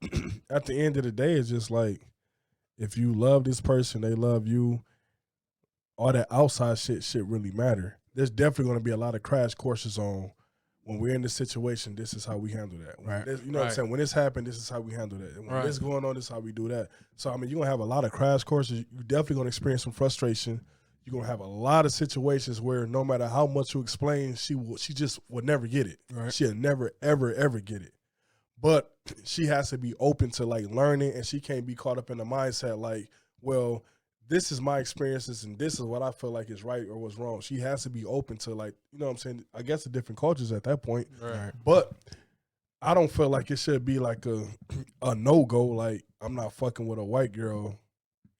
at the end of the day, it's just like if you love this person, they love you. All that outside shit really matter. There's definitely going to be a lot of crash courses on when we're in this situation. This is how we handle that. Right. You know what I'm saying? When this happened, this is how we handle that. And when Right. this going on, this is how we do that. So I mean, you're gonna have a lot of crash courses. You're definitely gonna experience some frustration. You're gonna have a lot of situations where no matter how much you explain, she just would never get it. Right. She'll never ever get it. But she has to be open to like learning, and she can't be caught up in the mindset like, well, this is my experiences and this is what I feel like is right or what's wrong. She has to be open to like, you know what I'm saying? I guess the different cultures at that point. Right. But I don't feel like it should be like a no-go, like I'm not fucking with a white girl,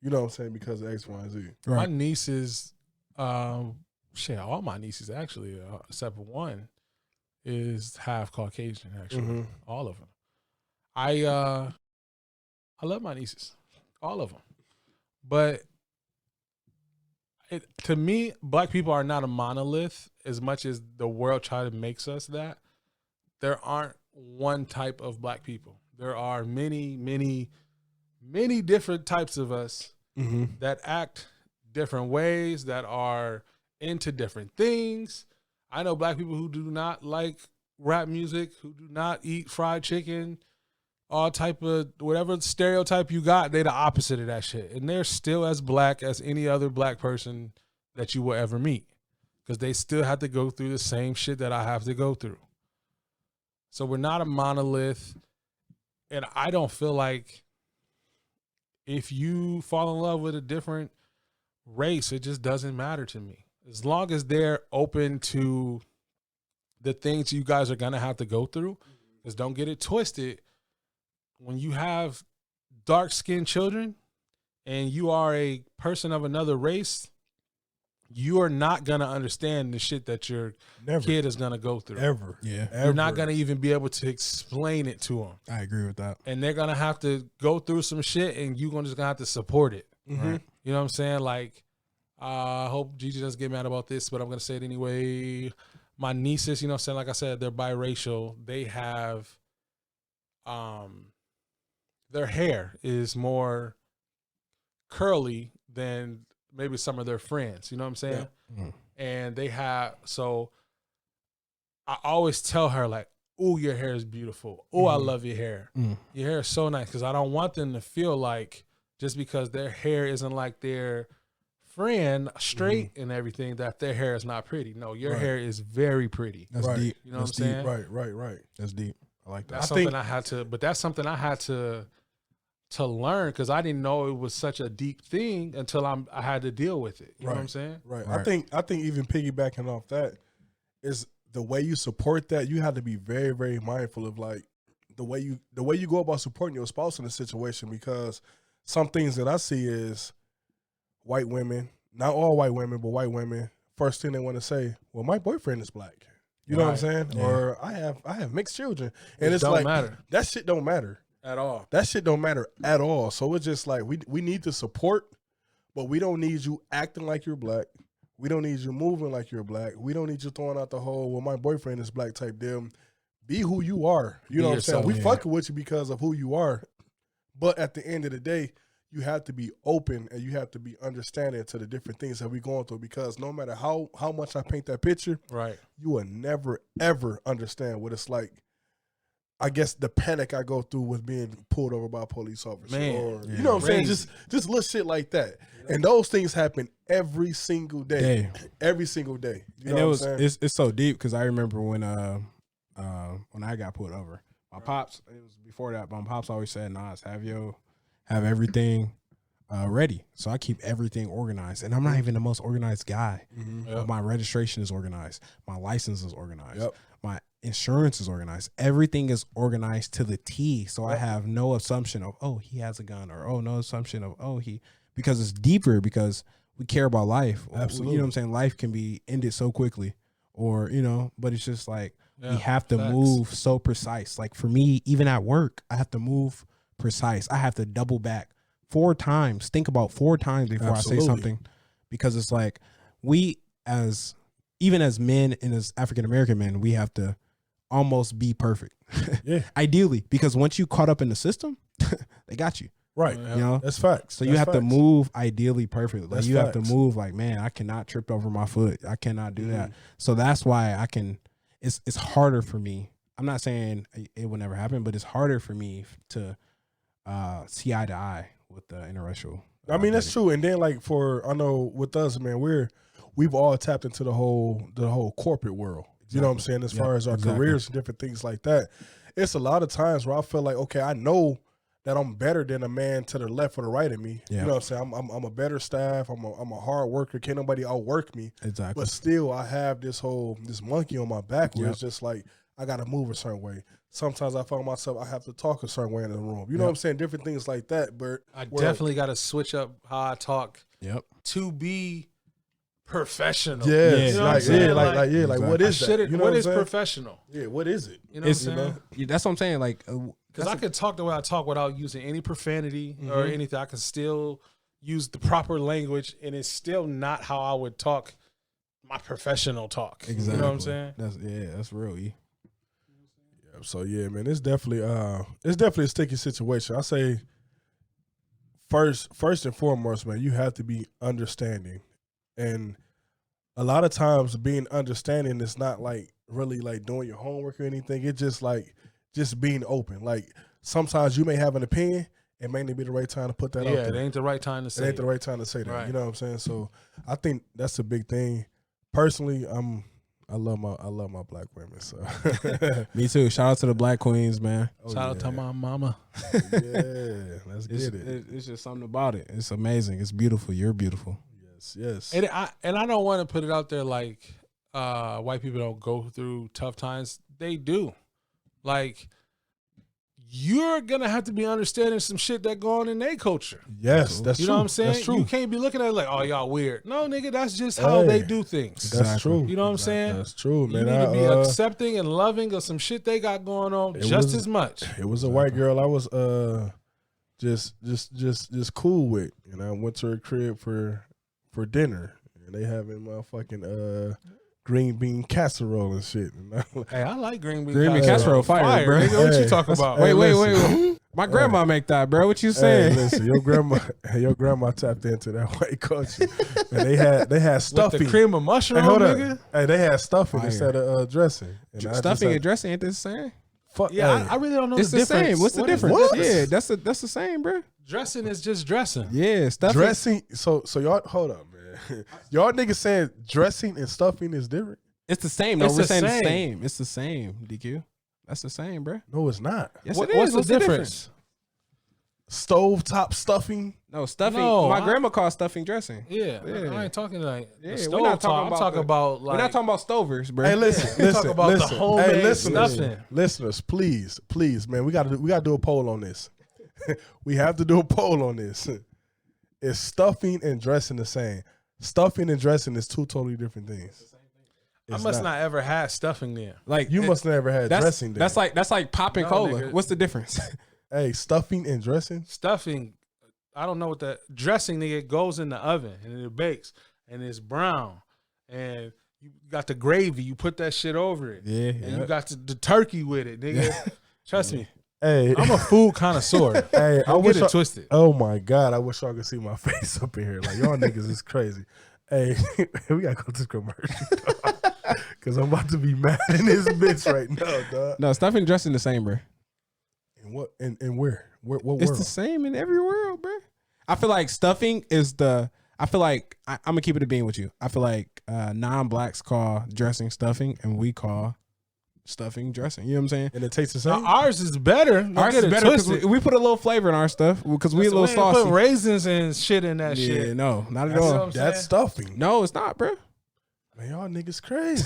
you know what I'm saying, because of X, Y, and Z. My nieces, all my nieces actually, except for one, is half Caucasian. Actually, Mhm. all of them. I love my nieces, all of them. But to me, black people are not a monolith as much as the world try to makes us that. There aren't one type of black people. There are many, many, many different types of us that act different ways, that are into different things. I know black people who do not like rap music, who do not eat fried chicken, all type of whatever stereotype you got, they the opposite of that shit. And they're still as black as any other black person that you will ever meet. Because they still have to go through the same shit that I have to go through. So we're not a monolith. And I don't feel like if you fall in love with a different race, it just doesn't matter to me. As long as they're open to the things you guys are going to have to go through. Because don't get it twisted. When you have dark-skinned children and you are a person of another race, you are not going to understand the shit that your kid is going to go through. Ever. Yeah. You're not going to even be able to explain it to them. I agree with that. And they're going to have to go through some shit and you're just going to have to support it. Right. You know what I'm saying? Like, I hope Gigi doesn't get mad about this, but I'm going to say it anyway. My nieces, you know what I'm saying? Like I said, they're biracial. They have, their hair is more curly than maybe some of their friends. You know what I'm saying? Yeah. Mm. And they have, so I always tell her like, "Oh, your hair is beautiful. Oh, I love your hair. Your hair is so nice." Because I don't want them to feel like just because their hair isn't like their friend straight and everything, that their hair is not pretty. No, your hair is very pretty. That's Right. deep. You know That's what I'm saying? Right. That's deep. I like that. That's I something think- I had to, but that's something I had to learn because I didn't know it was such a deep thing until I had to deal with it. You know what I'm saying? Right. Right. I think even piggybacking off that is the way you support that. You have to be very, very mindful of like the way you go about supporting your spouse in a situation, because some things that I see is white women, not all white women, but white women, first thing they want to say, well, my boyfriend is black. You know what I'm saying? Yeah. Or I have mixed children. And It it's don't like matter. that shit don't matter. At all. That shit don't matter at all. So it's just like we need to support, but we don't need you acting like you're black. We don't need you moving like you're black. We don't need you throwing out the whole, well, my boyfriend is black type deal. Be who you are. You know what I'm saying? We fucking with you because of who you are. But at the end of the day, you have to be open and you have to be understanding to the different things that we're going through, because no matter how much I paint that picture, Right. you will never, ever understand what it's like. I guess the panic I go through with being pulled over by a police officer. Man, or, yeah. you know what I'm saying? Crazy. Just little shit like that. And those things happen every single day. Every single day. You And know it what was I'm saying? it's so deep because I remember when I got pulled over, my pops, it was before that, but my pops always said, "Nas, have everything ready." So I keep everything organized, and I'm not even the most organized guy. Mm-hmm. But my registration is organized, my license is organized, Yep. my insurance is organized. Everything is organized to the T. So I have no assumption of, oh, he has a gun, or no assumption of, because it's deeper, because we care about life. Absolutely. You know what I'm saying? Life can be ended so quickly, or, but it's just like, we have to move so precise. Like for me, even at work, I have to move precise. I have to double back 4 times, think about 4 times before I say something, because it's like even as men and as African-American men, we have to almost be perfect. Yeah. Ideally, because once you caught up in the system, they got you. Right. That's facts. So you have to move ideally perfectly. Like That's you have facts. to move like, man, I cannot trip over my foot. I cannot do that. So that's why it's harder for me. I'm not saying it will never happen, but it's harder for me to see eye to eye with the interracial. I mean, that's true. And then like I know with us, man, we've all tapped into the whole corporate world. You know what I'm saying? As far as our careers and different things like that. It's a lot of times where I feel like, okay, I know that I'm better than a man to the left or the right of me. Yeah. You know what I'm saying? I'm a better staff. I'm a hard worker. Can't nobody outwork me. Exactly. But still, I have this monkey on my back where it's just like I got to move a certain way. Sometimes I find myself I have to talk a certain way in the room. You know what I'm saying? Different things like that. But I definitely got to switch up how I talk. Yep. To be professional. Yeah, You know what I'm saying? like what is that? You know what I'm is saying? professional? Yeah, what is it? You know what I'm saying? That's what I'm saying. Like, Because I could talk the way I talk without using any profanity or anything. I can still use the proper language, and it's still not how I would talk my professional talk. Exactly. You know what I'm saying? That's real. So yeah, man, it's definitely a sticky situation. I say first and foremost, man, you have to be understanding, and a lot of times being understanding is not like really like doing your homework or anything. It's just being open. Like sometimes you may have an opinion, it may not be the right time to put that out there. Yeah, it ain't the right time to say it. Ain't the right time to say that. Right. You know what I'm saying? So I think that's a big thing. Personally, I love my black women. So Me too. Shout out to the black queens, man. Shout out to my mama. Yeah, let's get it. It's just something about it. It's amazing. It's beautiful. You're beautiful. Yes. And I don't want to put it out there like white people don't go through tough times. They do. Like, you're gonna have to be understanding some shit that go on in their culture. Yes, that's you true. know what I'm saying? That's true. You can't be looking at it like, oh, y'all weird. No, nigga, that's just how they do things. That's true. You know what I'm saying? That's true, man. You need to be accepting and loving of some shit they got going on just as much. It was a white girl I was just cool with, and I went to her crib for dinner, and they having motherfucking green bean casserole and shit. And Hey, I like green bean casserole. Fire, bro. Nigga, what Hey, you talking about? Wait. My grandma make that, bro. What you saying? Hey, listen, your grandma tapped into that white culture, and they had stuffing. With the cream of mushroom, Hey, hold nigga. up. Hey, they had stuffing Fire. instead of dressing. And I Stuffing just and dressing ain't the same. fuck. Yeah, hey, I really don't know It's the the difference. same. What's the What is- difference? What? Yeah, that's the same, bro. Dressing is just dressing. Yeah, stuffing. dressing. So y'all hold up, man. Y'all niggas saying dressing and stuffing is different? It's the same. No, It's we're the saying the same. same. It's the same, DQ. That's the same, bro. No, it's not. Yes, What- it is. what's the difference? Stovetop stuffing. No, stuffing. No, my grandma calls stuffing dressing. Yeah, Yeah. I ain't talking like Yeah, the we're stove not talk. talking I'm about talking the- about like We're not talking about stovers, bro. Hey, listen, we talk about the homemade Hey, listeners, stuffing. listeners, please, man, we gotta do a poll on this. We have to do a poll on this. Is stuffing and dressing the same? Stuffing and dressing is two totally different things. I It's must not ever had stuffing there. Like You must never had that's, dressing there. That's like popping No, cola. nigga. What's the difference? Hey, stuffing and dressing. Stuffing, I don't know what that dressing, nigga, it goes in the oven and it bakes and it's brown and you got the gravy. You put that shit over it. Yeah, And you got the turkey with it, nigga. Trust me, Hey, I'm a food connoisseur. hey, I Don't wish get it twisted. Oh my God, I wish y'all could see my face up in here. Like y'all niggas is crazy. Hey, we gotta go to commercial, because I'm about to be mad in this bitch right now, dog. No, stuffing and dressing the same, bro. And what? And where? What It's world? the same in every world, bro. I feel like stuffing is I feel like I'm gonna keep it a bean with you. I feel like non-blacks call dressing stuffing, and we call stuffing dressing. You know what I'm saying? And it tastes the Now, same. ours is better. Don't Ours get is it better because twisted. we put a little flavor in our stuff because we a little ain't saucy. put raisins and shit in that Yeah, shit. no, not at That's what all. I'm That's saying. stuffing. No, it's not, bro. Man, y'all niggas crazy.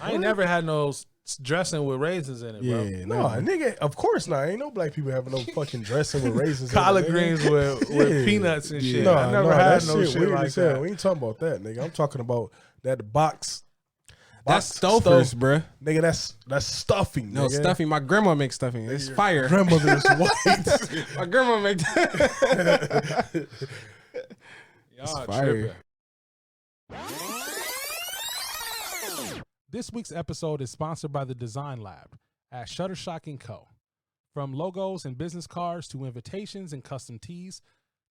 I ain't never had no dressing with raisins in it, bro. Yeah, No, nigga, of course not. Ain't no black people having no fucking dressing with raisins. in it, Collard nigga. greens with Yeah. peanuts and shit. No, I never no, had that no shit weird like as hell. that. We ain't talking about that, nigga. I'm talking about that box. That's box Stouffer's, stuff. bruh. Nigga, that's stuffing. No, nigga. stuffing. My grandma makes stuffing. It's fire. Grandmother is white. My grandma makes Y'all fire. tripping. This week's episode is sponsored by the Design Lab at Shutterstock & Co. From logos and business cards to invitations and custom tees,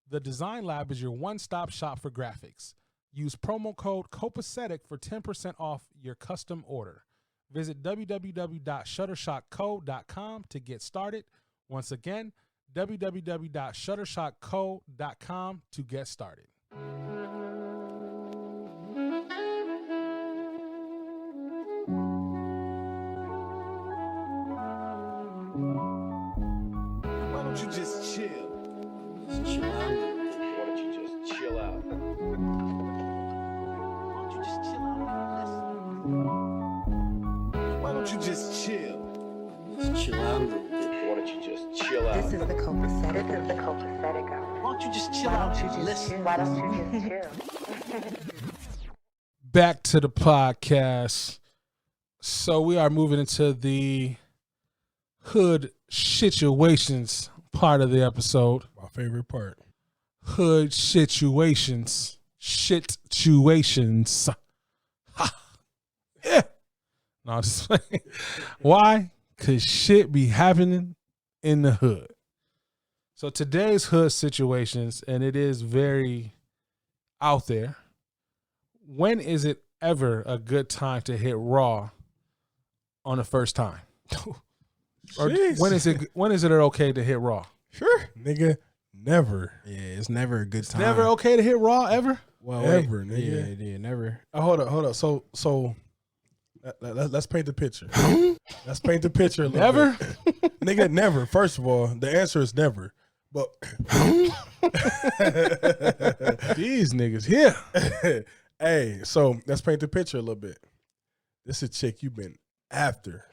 the Design Lab is your one-stop shop for graphics. Use promo code COPACETIC for 10% off your custom order. Visit www.shutterstockco.com to get started. Once again, www.shutterstockco.com to get started. Why don't you just chill? Chill out. Why don't you just chill out? Why don't you just chill out? Why don't you just chill? Chill out a little bit. Why don't you just chill out? This is the copacetic. This is the copacetic hour. Why don't you just chill Why out? don't you just Listen. chill? Why don't you just chill? Back to the podcast. So we are moving into the hood situations part of the episode. My favorite part. Hood situations. Situations. Ha. Yeah. No, I'm just playing. Why? Because shit be happening in the hood. So today's hood situations, and it is very out there. When is it ever a good time to hit raw on the first time? Or Jeez. when is it okay to hit raw? Sure. Nigga, never. Yeah, it's never a good time. Never okay to hit raw ever? Well, Ever, wait. nigga. Yeah, never. Hold up. So let's paint the picture. Let's paint the picture a little Never? bit. Nigga, never. First of all, the answer is never. But These niggas here. hey, so let's paint the picture a little bit. This is a chick you been after.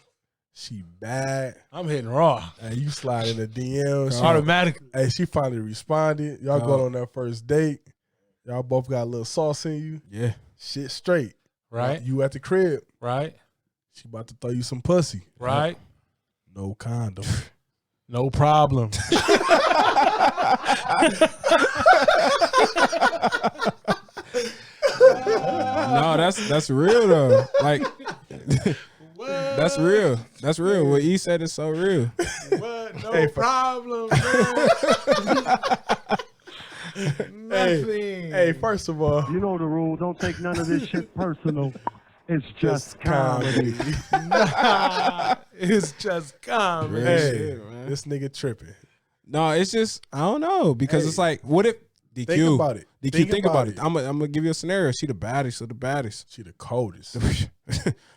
She bad. I'm hitting raw. Hey, you slide in the DM. She, Automatically. hey, she finally responded. Y'all going on that first date. Y'all both got a little sauce in you. Yeah. Shit straight. Right? You at the crib. Right? She about to throw you some pussy. Right? No condom. No problem. No, that's real though. Like that's real. That's real. What E said is so real. What? No Hey, problem, man. Nothing. Hey, first of all, You know the rule. Don't take none of this shit personal. It's just comedy. Nah, it's just comedy. Real hey, shit, man. this nigga tripping. No, it's just I don't know because Hey, it's like what if DQ Think about it. DQ think about it. I'm gonna give you a scenario. She the baddest of the baddest. She the coldest.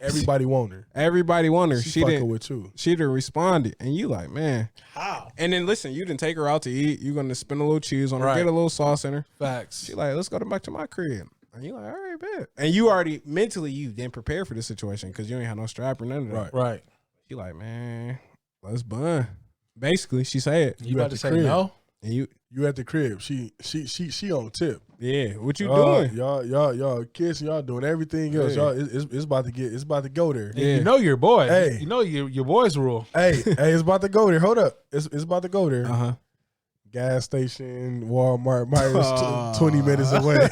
Everybody want her. Everybody want her. She, She fucking didn't. with you. She done responded, and you like, man. How? And then listen, you didn't take her out to eat. You're gonna spend a little cheese on her, Right. get a little sauce in her. Facts. She like, let's go back to my crib. And you like, all right, bet. And you already mentally you didn't prepare for this situation because you ain't had no strap or none of that. Right. Right. You like, man, let's bun. Basically, she said, You at about to the say crib. no? and you, You at the crib. She on tip. yeah, what you doing? Y'all kissing. Y'all doing everything else. Yeah. Y'all, it's about to go there. And Yeah. you know your boy. Hey. You know your boy's rule. Hey, it's about to go there. Hold up. It's about to go there. Uh huh. Gas station, Walmart, Myers, 20 minutes away,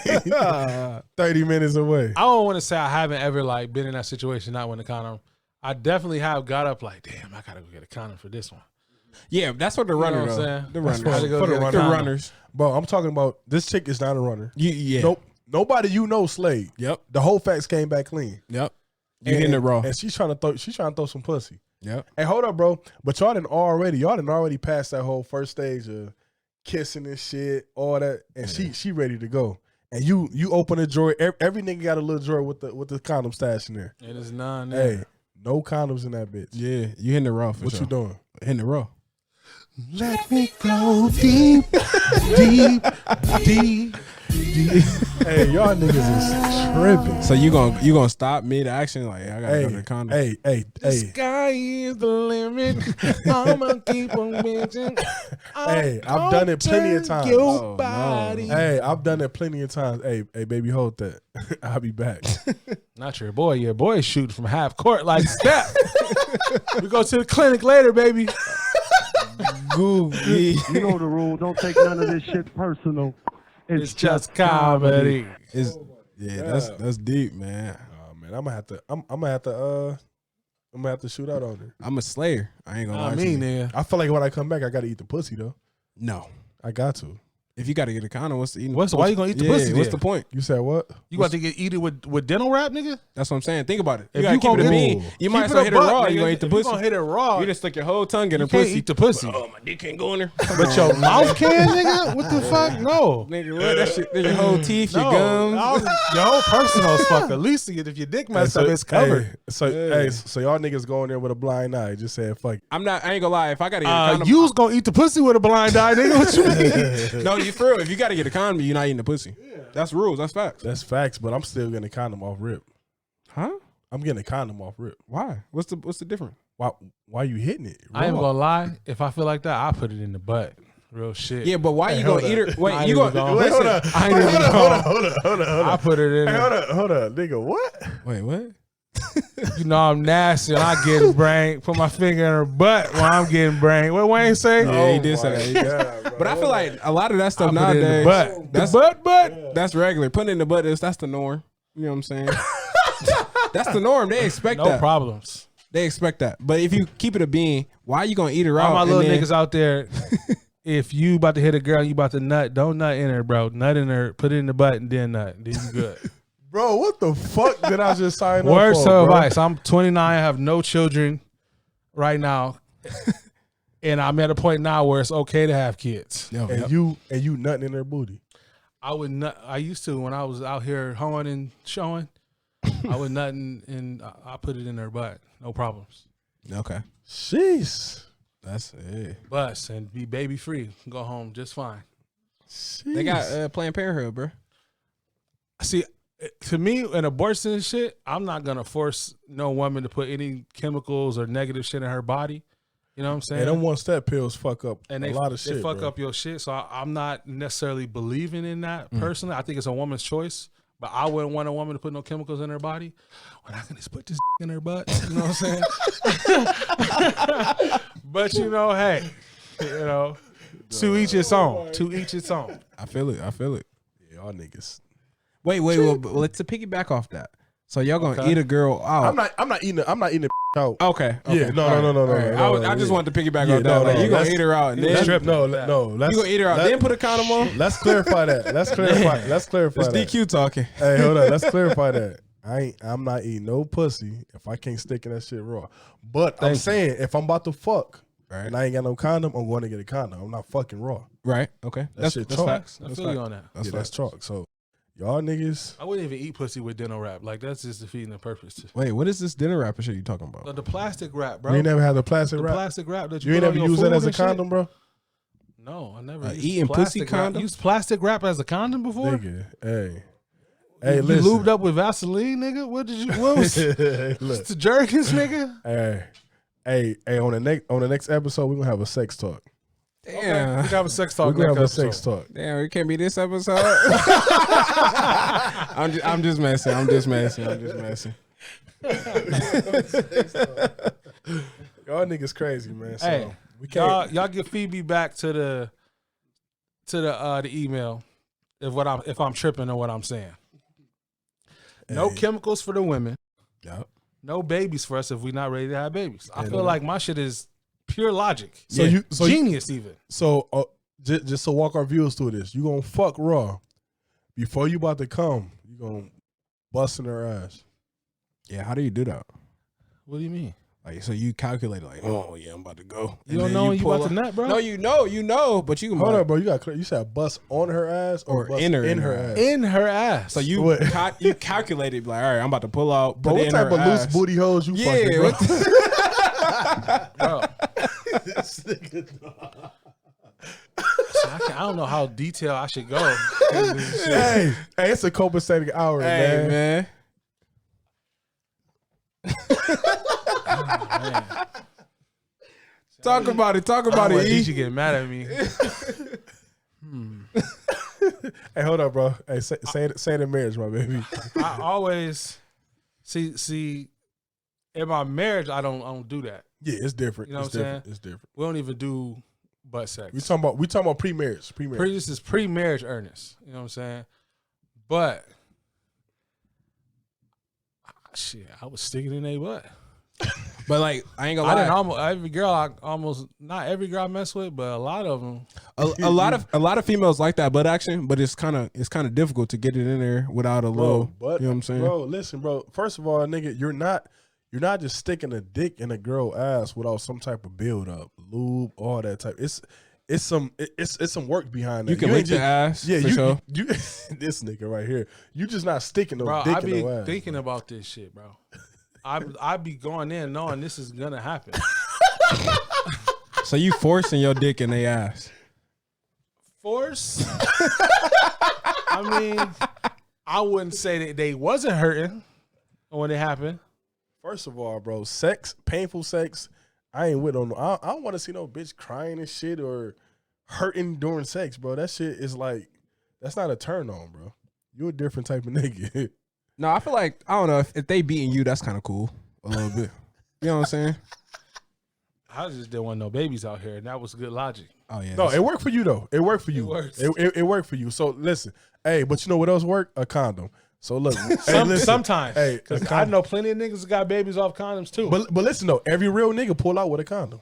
30 minutes away. I don't want to say I haven't ever like been in that situation, not when the condom. I definitely have got up like, damn, I gotta go get a condom for this one. Yeah, that's what the You know runner what I'm though. saying? The That's runners. why they go For the get a runner. The condom. runners. Bro, I'm talking about this chick is not a runner. Yeah. Nope. Nobody you know slayed. Yep. The whole facts came back clean. Yep. You hitting it raw. And she's trying to throw some pussy. Yep. Hey, hold up, bro. But y'all didn't already passed that whole first stage of kissing and shit, all that, and she ready to go. And you open a drawer. Every nigga got a little drawer with the condom stash in there. It is none there. Hey, no condoms in that bitch. Yeah, you hitting it raw for What sure. you doing? Hitting it raw. Let me go deep, deep, deep Hey, y'all niggas is tripping. So you gonna stop mid action? Like, I gotta go to the condom. Hey. Sky is the limit. I'ma keep on bitching. Hey, I've done it plenty of times. Oh, no. Hey, I've done it plenty of times. Hey, baby, hold that. I'll be back. Not your boy. Your boy is shooting from half court like step. We go to the clinic later, baby. Goofy. You know the rule. Don't take none of this shit personal. It's just comedy. That's deep, man. Oh man, I'm gonna have to shoot out on her. I'm a slayer. I ain't gonna lie to you. Then. I feel like when I come back, I gotta eat the pussy though. No. I got to. If you gotta get a condom, what's the eating? Why you gonna eat the pussy? What's then? the point? You said what? You got to eat it with dental wrap, nigga? That's what I'm saying. Think about it. If You gotta you keep it gonna a get- bean. You might as well hit it raw. You gonna eat the If you pussy. gonna hit it raw. You just stick your whole tongue in you the can't pussy. eat the pussy. Oh, my dick can't go in there. But your mouth can, nigga? What the fuck? No. Nigga, what? That shit, your whole teeth, your No. gums. Your whole personal's fucked. At least if your dick messed up, it's covered. So y'all niggas going there with a blind eye. Just saying fuck. I ain't gonna lie. If I gotta get a condom, You was gonna eat the pussy with a blind eye, nigga. What you mean? no, you for real. If you gotta get a condom, you're not eating the pussy. That's rules. That's facts. That's facts, but I'm still getting a condom off rip. Huh? I'm getting a condom off rip. Why? What's the difference? Why you hitting it? I ain't Raw. gonna lie. If I feel like that, I put it in the butt. Real shit. Yeah, but why you gonna eat her? Wait, I you ain't gonna even listen? gonna- I ain't even gonna. Hold on. I put it in Hey, there. hold up, nigga. What? Wait, what? You know I'm nasty and I get brain. Put my finger in her butt while I'm getting brain. What Wayne say? Yeah, he did say that. He did. God, But I feel like a lot of that I stuff put it in nowadays, the butt. that's The butt. that's regular. Putting it in the butt that's the norm. You know what I'm saying? That's the norm. They expect No that. problems. They expect that. But if you keep it a bean, why you gonna eat her All out? my little and then- niggas out there. If you about to hit a girl, and you about to nut. Don't nut in her, bro. Nut in her. Put it in the butt and then nut. Then you good. Bro, what the fuck did I just sign up Words for? of bro? advice. I'm 29. I have no children right now, and I'm at a point now where it's okay to have kids. And you nutting in their booty. I would nut. I used to when I was out here hoeing and showing. I would nut and I put it in her butt. No problems. Okay, Jeez. that's it. Bust and be baby free. Go home just fine. They got Planned Parenthood, bro. See, to me, an abortion and shit, I'm not gonna force no woman to put any chemicals or negative shit in her body. You know what I'm saying? And them one step pills fuck up and a lot of shit. They fuck bro. up your shit. So I'm not necessarily believing in that personally. I think it's a woman's choice. But I wouldn't want a woman to put no chemicals in her body. When I can just put this in her butt. You know what I'm saying? But you know, hey, you know, to each its own. To each its own. I feel it. Yeah, y'all niggas. Wait. But let's to piggyback off that. So y'all gonna Okay. eat a girl out? I'm not eating out. Okay. Yeah, no. I just wanted to piggyback Yeah, off that. no, Like, no, you gonna let's- eat her out and you then trip. No. you gonna eat her out, then put a condom on. Let's clarify that. Let's clarify It's that. DQ talking. Hey, hold on. Let's clarify that. I'm not eating no pussy if I can't stick in that shit raw. But I'm saying if I'm about to fuck and I ain't got no condom, I'm going to get a condom. I'm not fucking raw. Right. Okay. That shit that's chalk. facts. I That's feel you facts. on that. Yeah, that's chalk. So y'all niggas. I wouldn't even eat pussy with dental wrap. Like that's just defeating the purpose. Wait, what is this dinner wrapper shit you talking about? The plastic wrap, bro. You ain't never had the plastic the wrap? plastic wrap that You ain't put on never your used that food as a and shit? condom, bro? No, I never. used eating plastic pussy wrap. condom? Used plastic wrap as a condom before? Nigga, hey, you listen. lubed up with Vaseline, nigga. What did you? What was Look, the jerkins, nigga? hey, on the next episode we gonna have a sex talk. We Damn. can have a sex We talk. gonna have a next sex episode. talk. Damn, it can't be this episode. I'm just messing. Y'all niggas crazy, man. So Hey, we can't. y'all get Phoebe back to the email if I'm tripping or what I'm saying. No Hey. chemicals for the women. Yep. No babies for us if we're not ready to have babies. I Yeah, feel no. like my shit is pure logic. So you Genius even. So just to walk our viewers through this, you gonna fuck raw before you about to come. You gonna bust in her ass. Yeah, how do you do that? What do you mean? Like, so you calculate like, oh yeah, I'm about to go. You don't know when you about to nut, bro? No, you know, but you can Hold up, bro. You got you said bust on her ass or bust in her ass. In her ass. So you What? you calculated like, all right, I'm about to pull out. Bro, put what it in type her of ass. loose booty hoes you Yeah, fucking, bro? what bro. This nigga, I don't know how detailed I should go. Hey, it's a copacetic hour, Hey, man. Oh, man. Talk about it. Talk I about don't want it, E. Deezy get mad at me. Hey, hold up, bro. Hey, say it in marriage, my baby. I always see in my marriage I don't do that. Yeah, it's different. You know it's what I'm different. saying? It's different. We don't even do butt sex. We talking about pre-marriage. This is pre-marriage earnest. You know what I'm saying? But shit, I was sticking in their butt. But like, I ain't gonna I lie. didn't not every girl I mess with, but a lot of them. A lot of females like that butt action, but it's kind of difficult to get it in there without a little. But you know what I'm saying? Bro, listen, bro. First of all, nigga, you're not just sticking a dick in a girl ass without some type of build up, lube, all that type. It's some work behind that. You can ain't lick the ass. Yeah, for you sure. this nigga right here. You just not sticking no Bro, dick I in be no ass. thinking about this shit, bro. I be going in knowing this is gonna happen. So you forcing your dick in their ass? Force? I mean, I wouldn't say that they wasn't hurting when it happened. First of all, bro, painful sex, I ain't with on. I don't want to see no bitch crying and shit or hurting during sex, bro. That shit is like, that's not a turn on, bro. You a different type of nigga. No, I feel like, I don't know, if they beating you, that's kind of cool a little bit. You know what I'm saying? I just didn't want no babies out here, and that was good logic. Oh yeah. No, it worked for you though. It worked for you. It works. It worked for you. So listen, hey, but you know what else worked? A condom. So look, hey, listen, sometimes, hey, because I know plenty of niggas got babies off condoms too. But listen though, every real nigga pull out with a condom.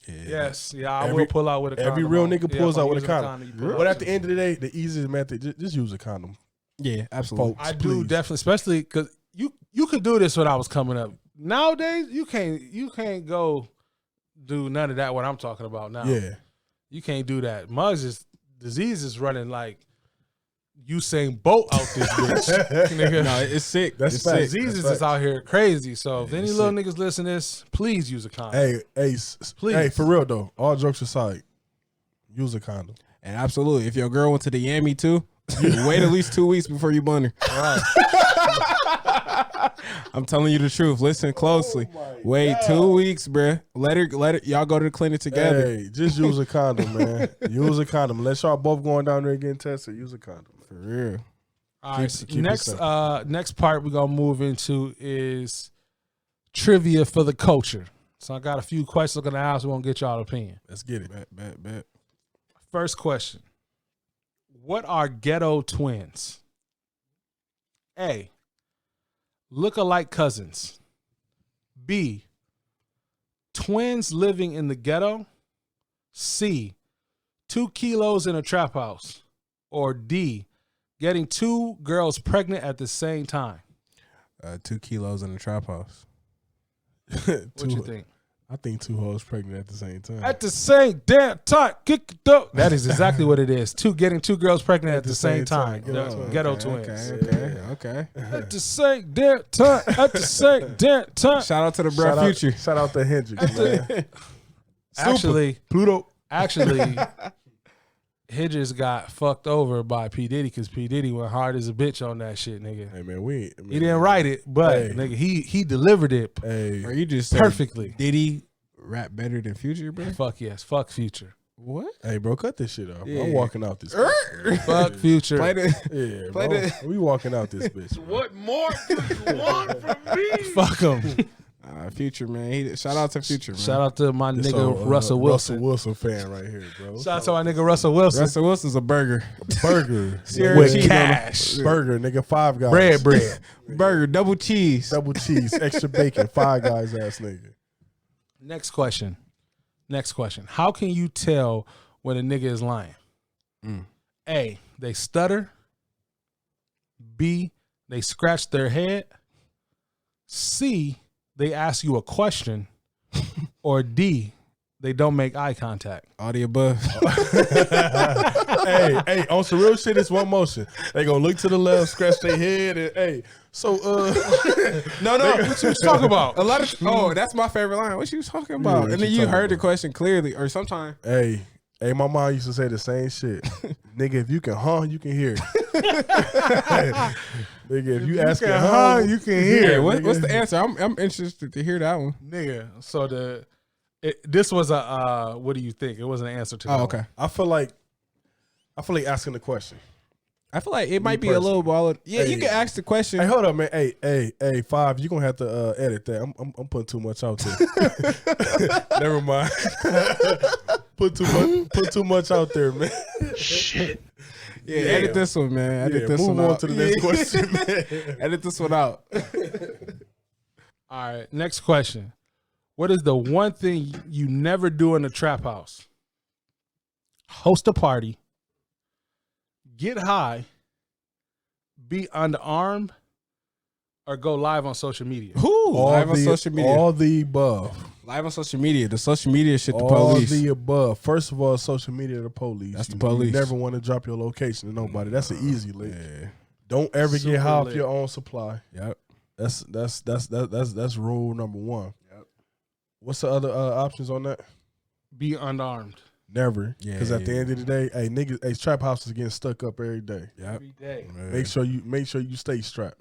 Yes, I will pull out with a condom. Every real on. nigga Yeah, pulls if I'm out with a using condom. you pull out But at with the end of the day, the easiest method, just use a condom. Yeah, absolutely. Folks, I do please. definitely, especially because you could do this when I was coming up. Nowadays, you can't go do none of that. What I'm talking about now. Yeah. You can't do that. Disease is running like Usain Bolt out this bitch. Nigga. No, it's sick. That's it's facts. sick. Diseases That's is out here crazy. So if any it's little sick. niggas listen to this, please use a condom. Please. Hey, for real though, all jokes aside, use a condom. And absolutely, if your girl went to the Yammy too, wait at least 2 weeks before you bun her. Right. I'm telling you the truth. Listen closely. Wait 2 weeks, bruh. Let her. Y'all go to the clinic together. Hey, just use a condom, man. Use a condom. Unless y'all both going down there and getting tested, use a condom. For real. All right. keep it Next part we're gonna move into is trivia for the culture. So I got a few questions I'm gonna ask. We're gonna get y'all opinion. Let's get it. Bet. First question: what are ghetto twins? A. Look-alike cousins. B. Twins living in the ghetto. C. 2 kilos in a trap house. Or D. Getting 2 girls pregnant at the same time. 2 kilos in the trap house. What you think? I think 2 hoes pregnant at the same time. At the same damn time. Kick it up. That is exactly what it is. Getting 2 girls pregnant at the same time. Ghetto twins. Okay. At the same damn time. At the same damn time. Shout out to the bruh Future. Shout out to Hendrix, man. Actually, Pluto. Hendrix got fucked over by P. Diddy because P. Diddy went hard as a bitch on that shit, nigga. Hey man, He didn't write it, but Hey. nigga, he delivered it Hey, Or you just said, perfectly. Did he rap better than Future, bro? Fuck yes, fuck Future, What? hey, bro, cut this shit off. Yeah. I'm walking out this. bitch. fuck Future. Play the. Yeah, Play bro. the- We walking out this bitch. Bro. What more do you want from me? Fuck him. Future, man. Shout out to Future, man. Shout out to my This nigga old, Russell Wilson. Russell Wilson fan right here, bro. Shout out to my nigga Russell Wilson. Russell Wilson's a burger. Burger Sierra With cheese on cash, burger, nigga. 5 Guys. bread. Burger, double cheese. double cheese, extra bacon. 5 Guys ass nigga. Next question. How can you tell when a nigga is lying? A, they stutter. B, they scratch their head. C, they ask you a question. Or D, they don't make eye contact. All the above. hey, on some real shit, it's one motion. They gonna look to the left, scratch their head, and hey. So, No, What you talking about? a lot of that's my favorite line. What you talking about? what and then you you talking heard the about? question clearly, or sometimes hey, Hey, my mom used to say the same shit. Nigga, if you can you can hear. Nigga, if you ask it, you can hear. Yeah, what's the answer? I'm interested to hear that one. Nigga. So this was a what do you think? It wasn't an answer to. Oh, okay. I feel like asking the question. I feel like it might be a little ball. Yeah, Hey. you can ask the question. Hey, hold up, man. Hey, Five, you gonna have to edit that. I'm putting too much out there. Never mind. Put too much out there, man. Shit. Yeah, edit this one, man. Edit this move one on out. to the next question, man. Edit this one out. All right. Next question. What is the one thing you never do in a trap house? Host a party. Get high. Be underarmed. Or go live on social media. Live on social media. All the above. Live on social media. The social media shit, the All police. the above. First of all, social media, the police. That's the police. You never want to drop your location to nobody. That's an easy lick. Yeah. Don't ever Super get high off lit. your own supply. Yep. That's rule number one. Yep. What's the other options on that? Be unarmed. Never. Yeah, Because at the end of the day, hey niggas, hey trap houses getting stuck up every day. Yep. Every day. Man. Make sure you stay strapped.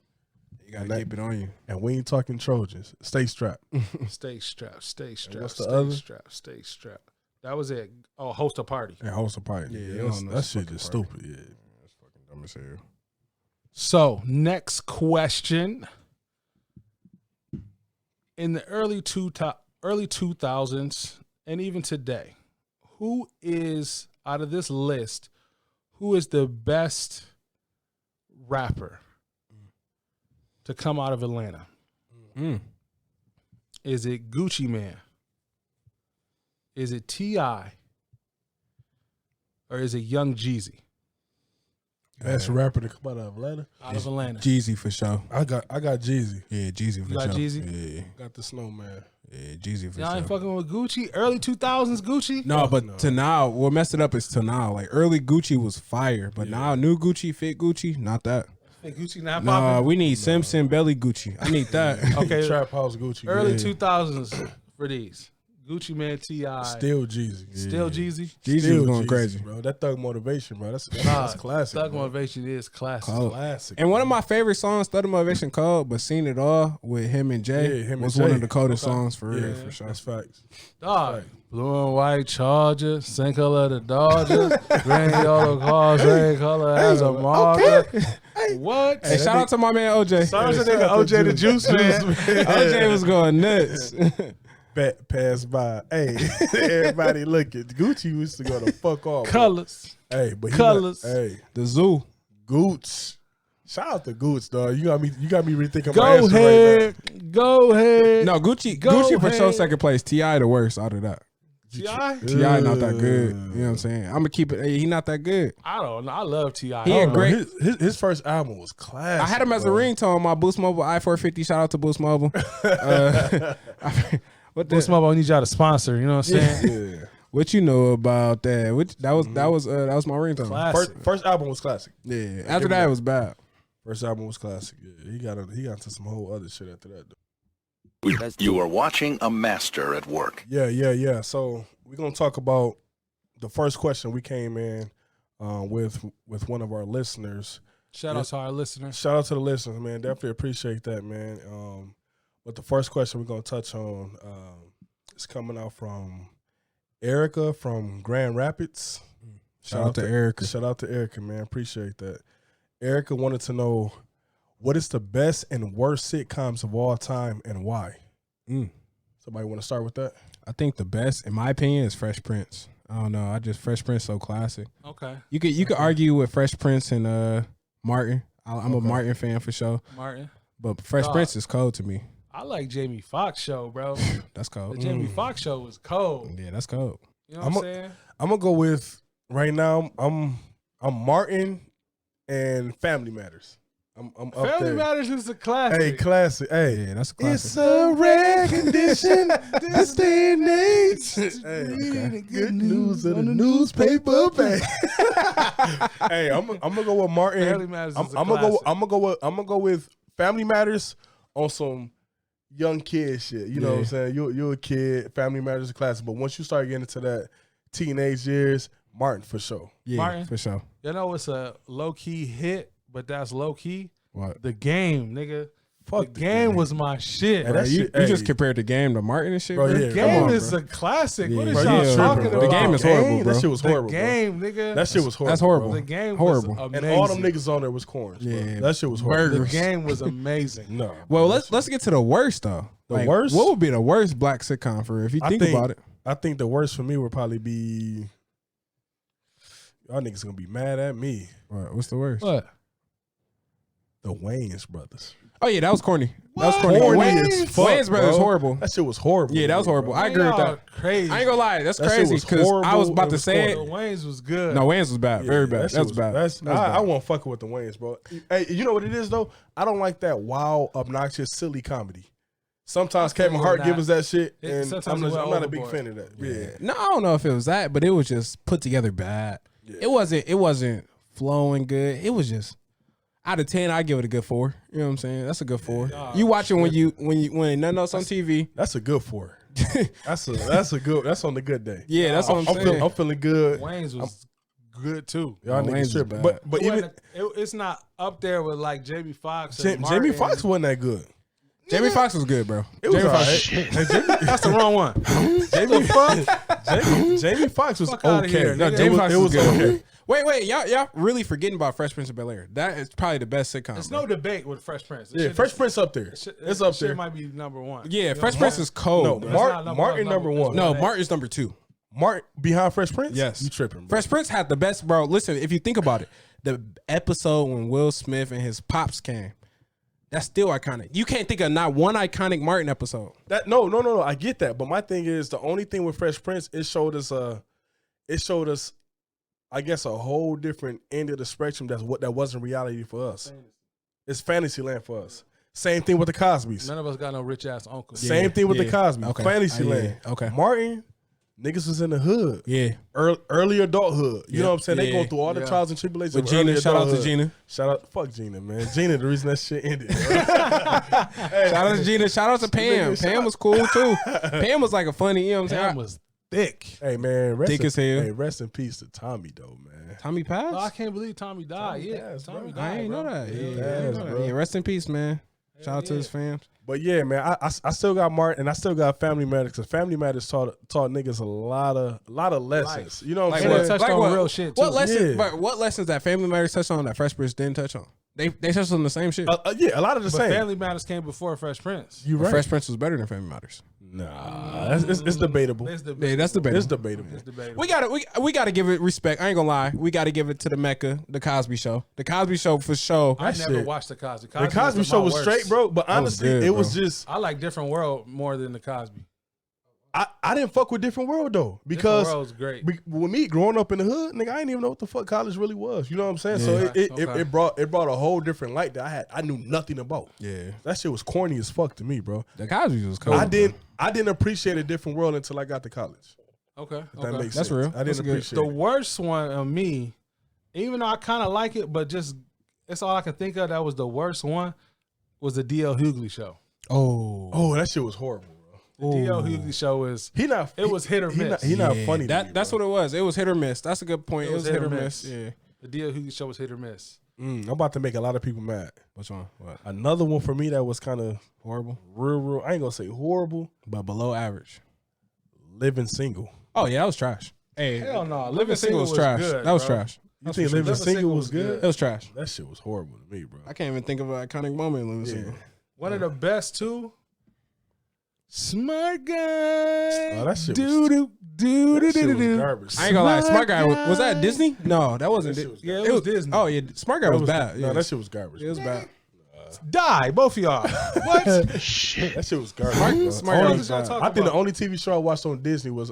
You gotta keep it on you. And we ain't talking Trojans. Stay strapped. Stay strapped. Stay strapped. what's the stay other? strapped. Stay strapped. That was it. Oh, host a party. And host a party. Yeah, Yeah, you don't know that it's shit fucking just party. stupid. Yeah. That's fucking dumb as hell. So, next question. In the early 2000s and even today, who is, out of this list, who is the best rapper to come out of Atlanta? Mm. Is it Gucci Man? Is it T.I.? Or is it Young Jeezy? Best rapper to come out of Atlanta. Out of Atlanta. Jeezy for sure. I got Jeezy. Yeah, Jeezy for You got sure. Jeezy? Yeah, Got the snowman. yeah, Jeezy for Y'all sure. ain't fucking with Gucci? Early 2000s Gucci? No, but no. to now, what messed it up is to now. Like early Gucci was fire, but now new Gucci, fit Gucci, not that. Hey, Gucci not Nah, popping? we need Simpson belly Gucci. I need that. Okay. Trap house Gucci. Early yeah. 2000s for these. Gucci Man, T.I. Still Jeezy. Still Jeezy? Jeezy Still was going Jeezy, crazy. bro. That Thug Motivation, bro. That's Nah, classic. Thug bro. Motivation is classic. Cold. Classic. And one of my favorite songs, Thug Motivation Cold, but Seen It All with him and Jay Yeah, him and was Jay. one of the coldest Okay. songs for real, Yeah, for sure. That's facts. Dog. Blue and white Charger, same color of the Dodgers, green yellow car, same color as a marker. What? Hey, shout out to my man OJ. Sorry to nigga OJ the Juice Man. OJ was going nuts. Pass by. Hey, everybody looking. Gucci used to go the fuck off. bro. Colors. Hey, but he Colors. Hey, The Zoo. Gooch. Shout out to Gooch, dog. You got me rethinking my Go answer right ahead. Go ahead. No, Gucci Go Gucci for sure ahead. second place. T.I. the worst out of that. T.I.? T.I. not that good. You know what I'm saying? I'm going to keep it. He not that good. I don't know. I love T.I. He now. ain't great. His first album was classic. I had him as a bro. ringtone on my Boost Mobile i450. Shout out to Boost Mobile. What This the, mother need y'all to sponsor, you know what I'm saying? Yeah. what you know about that? That was my ringtone. Classic. First album was classic. Yeah. After that, it was bad. First album was classic. Yeah, he got into some whole other shit after that. Though. You are watching a master at work. Yeah. So we're gonna talk about the first question we came in with one of our listeners. Shout out to our listeners. Shout out to the listeners, man. Definitely appreciate that, man. But the first question we're gonna touch on is coming out from Erica from Grand Rapids. Shout out to Erica. Shout out to Erica, man. Appreciate that. Erica wanted to know what is the best and worst sitcoms of all time and why. Somebody want to start with that? I think the best, in my opinion, is Fresh Prince. I don't know. Fresh Prince so classic. Okay. You could argue with Fresh Prince and Martin. I'm a Martin fan for sure. Martin. But Fresh Dog. Prince is cold to me. I like Jamie Foxx show, bro. That's cold. The Jamie Foxx show was cold. Yeah, that's cold. You know what I'm saying? I'm gonna go with right now. I'm Martin and Family Matters. I'm up Family there. Matters is a classic. Hey, classic. Hey, Yeah, that's a classic. it's a rare condition this day and age. Hey, good news in the newspaper. Hey, I'm gonna go with Martin. Family Matters is a I'm gonna classic. go with Family Matters on some young kid shit. You know what I'm saying? You're a kid. Family Matters is a classic, but once you start getting into that teenage years, Martin for sure. Yeah, Martin? for sure. You know it's a low key hit, but that's low key. What? The Game, nigga. Fuck the game was my shit. Hey, Bro, that you, shit- you hey. just compared the game to Martin and shit, Bro, bro. yeah, The come Game on, is bro. a classic. What Yeah, is Bro, y'all you talking tripping, about? bro. The Game is horrible, bro. That shit was horrible. The Game, bro. nigga. That shit was horrible. That's horrible. The Game Horrible. was amazing. And all them niggas on there was corns. Bro. Yeah. That shit was horrible. Burgers. The Game was amazing. No. Well, let's get to the worst though. The worst? What would be the worst black sitcom for if you I think about it? I think the worst for me would probably be. Y'all niggas gonna be mad at me. What's the worst? What? The Wayans brothers. Oh yeah, that was corny. That was corny. Corny Wayans, as fuck, Wayans brothers bro. horrible. That shit was horrible. Yeah, that was horrible. I agree with Y'all that. Crazy. I ain't gonna lie, that's That shit crazy was because I horrible. was about It to was say The it. Wayans was good. No, Wayans was bad. Yeah, Very bad. that shit That was bad. I won't fucking with the Wayans, bro. Hey, you know what it is though? I don't like that wild, obnoxious, silly comedy. Sometimes I feel Kevin Hart that. gives us that shit, It- and sometimes I'm it went not a big overboard. fan of that. Yeah. No, I don't know if it was that, but it was just put together bad. Yeah. It wasn't flowing good. It was just out of 10, I give it a good 4. You know what I'm saying? That's a good 4. You watch it when nothing else on TV. That's a good 4. That's on the good day. Yeah, that's what I'm saying. I'm feeling good. Wayans was good too. Y'all No, Wayans niggas is tripping. bad. But It even wasn't- it's not up there with like Jamie Foxx. Jamie Martin. Foxx wasn't that good. Jamie Foxx was good, bro. It was Jamie all Foxx. right. Hey, That's the wrong one. Jamie Foxx was Fuck outta okay. here, No, nigga. Jamie Foxx it was was good. okay. Wait, y'all really forgetting about Fresh Prince of Bel-Air. That is probably the best sitcom. It's bro. no debate with Fresh Prince. Yeah, Fresh Prince up there. It's up there. Might be number one. Yeah, You know, Fresh Prince is cold. No, bro. Martin number one. No, Martin's number 2. Martin behind Fresh Prince? Yes. You tripping, bro. Fresh Prince had the best, bro. Listen, if you think about it, the episode when Will Smith and his pops came, that's still iconic. You can't think of not one iconic Martin episode. No. I get that. But my thing is the only thing with Fresh Prince, it showed us I guess a whole different end of the spectrum that wasn't reality for us. It's fantasy land for us. Same thing with the Cosbys. None of us got no rich ass uncle. Same thing with the Cosbys. Okay. Fantasy land. Okay. Martin, niggas was in the hood. Yeah. Early adulthood. You know what I'm saying? They Yeah. going through all the Yeah. trials and tribulations. With of Gina, early shout out to adulthood. Gina. Shout out, fuck Gina, man. Gina, the reason that shit ended. Bro. Shout out to Gina. Shout out to Pam. nigga, Pam was cool too. Pam was like a funny, you know what I'm saying? Pam was thick. Hey man, rest Thick in, as hell. Hey, rest in peace to Tommy though, man. Tommy passed? Oh, I can't believe Tommy died. Tommy Yeah, passed, Tommy bro. died. I ain't know bro. that. Yeah, Yeah, I ain't know that. bro. Yeah, rest in peace, man. Shout out to his fans. But yeah, man, I still got Martin and I still got Family Matters because Family Matters taught niggas a lot of lessons. You know what I'm And saying? it touched on real shit too. What lessons? Yeah. But what lessons that Family Matters touched on that Fresh Prince didn't touch on? They touched on the same shit. Yeah, a lot of the But same. Family Matters came before Fresh Prince. You But right? Fresh Prince was better than Family Matters. Nah, it's debatable. It's Yeah, that's debatable. It's debatable. It's debatable. We gotta give it respect. I ain't gonna lie. We gotta give it to the Mecca, the Cosby Show. The Cosby Show for sure. I that never shit. watched the Cosby. The Cosby Show was straight, bro. But That was honestly, good, it bro. was just I like Different World more than the Cosby. I didn't fuck with Different World though because Different World was great. with me growing up in the hood, nigga, I didn't even know what the fuck college really was. You know what I'm saying? So Yeah. it brought a whole different light that I knew nothing about. Yeah. That shit was corny as fuck to me, bro. The Cosby was cool. I didn't appreciate a different world until I got to college. Okay, If that makes That's sense. real. I That's didn't good. appreciate The it. worst one of me, even though I kind of like it, but just it's all I can think of. That was the worst one. Was the D.L. Hughley show. Oh, that shit was horrible, bro. The D.L. Hughley show is It was hit or miss. He not Yeah, funny. That's what it was. It was hit or miss. That's a good point. It was hit or miss. Yeah. The D.L. Hughley show was hit or miss. I'm about to make a lot of people mad. Which one? What? Another one for me that was kind of Horrible. real. I ain't gonna say horrible. But below average. Living single. Oh yeah, that was trash. Hey, Hell no, Living Single was trash. good, That was bro. trash. You think Living Single was It good? was trash. That shit was horrible to me, bro. I can't even think of an iconic moment in Living Single. One of the best too. Smart guy. Oh, that shit was- Doo-doo, doo-doo, That shit was doo-doo. garbage. I ain't gonna lie. Smart Guy was that Disney? No, that wasn't. That shit was Yeah, it was Disney. Oh yeah, Smart Guy was bad. No, Yeah. that shit was garbage. It was bad. Die, both of y'all. What? That shit was garbage. bro. Smart Only- Guy was bad. I think the only TV show I watched on Disney was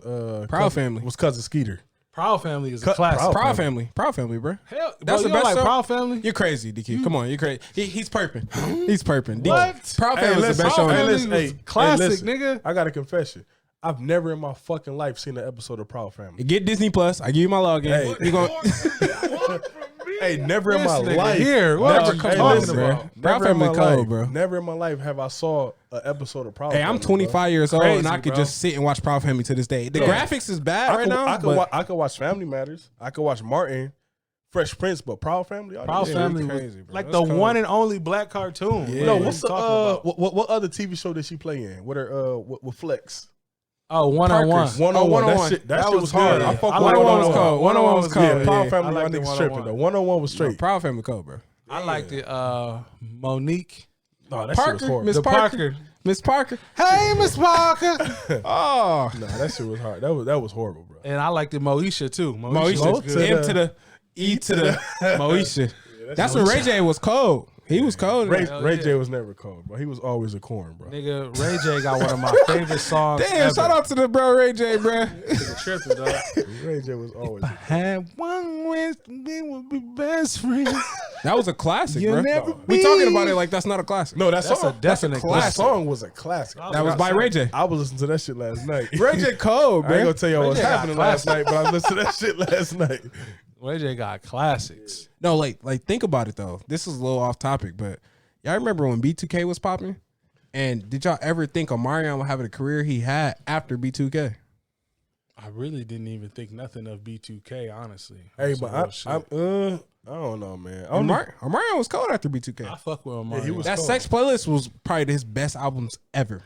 Proud Family. Was Cousin Skeeter. Proud Family is a Cut- classic. Proud Family, bro. Hell, That's bro, the you don't best like show? Proud Family. You're crazy, DQ. Come on, you're crazy. He's perping. He's perping. What? Proud Hey, Family is the listen, best show. Proud on Family Disney. was classic, listen. nigga. I got a confession. I've never in my fucking life seen an episode of Proud Family. Get Disney Plus. I give you my login. Hey. You going? Hey, never in This my nigga life. here. What Never, you hey, talking listen, about? Proud never in my Family cold, life, bro. Never in my life have I saw an episode of Proud Hey, Family. I'm 25 years old, and Crazy, I could bro. just sit and watch Proud Family to this day. The Yeah. graphics is bad right now. I could watch Family Matters. I could watch Martin, Fresh Prince, but Proud Family. Proud yeah, Family was crazy, bro. like That's the cold. one and only black cartoon. Yeah. No, What what's you the talking about? what other TV show did she play in? With her with Flex. Oh, one-on-one. Parker's. 101. Oh, That shit was hard. good. I fuck I with like 101 was 101. cold. 101 was cold. Yeah, Proud Yeah. Family, I y'all like the niggas tripping 101. though. 101 was straight. Proud Family cold, bro. I liked it. Monique. No, that shit was Parker, horrible. Miss The Parker. Parker. Miss Parker. Hey, Miss Parker. Oh, No, that shit was hard. That was horrible, bro. And I liked the Moesha too. Moesha. was good. M to the E to the Moesha. That's when Ray J was cold. He was cold. Ray yeah. J was never cold, bro. He was always a corn, bro. Nigga, Ray J got one of my favorite songs. Damn, ever. shout out to the bro Ray J, bro. Tripping, dog. Ray J was always. Had one wish, we would be best friends. That was a classic, You'll bro. never We be- talking about it like that's not a classic. No, That's a definite that classic. song was a classic. That was by Ray J. I was listening to that shit last night. Ray J cold, I ain't bro. gonna tell y'all what was Ray J got happening last night, but I listened to that shit last night. Ray J got classics. No, like think about it though. This is a little off topic, but y'all remember when B2K was popping? And did y'all ever think Omarion would have the career he had after B2K? I really didn't even think nothing of B2K, honestly. Hey, On some but real I shit. don't know, man. I don't know. Omarion was cold after B2K. I fuck with Omarion. he was That cold. Sex Playlist was probably his best albums ever.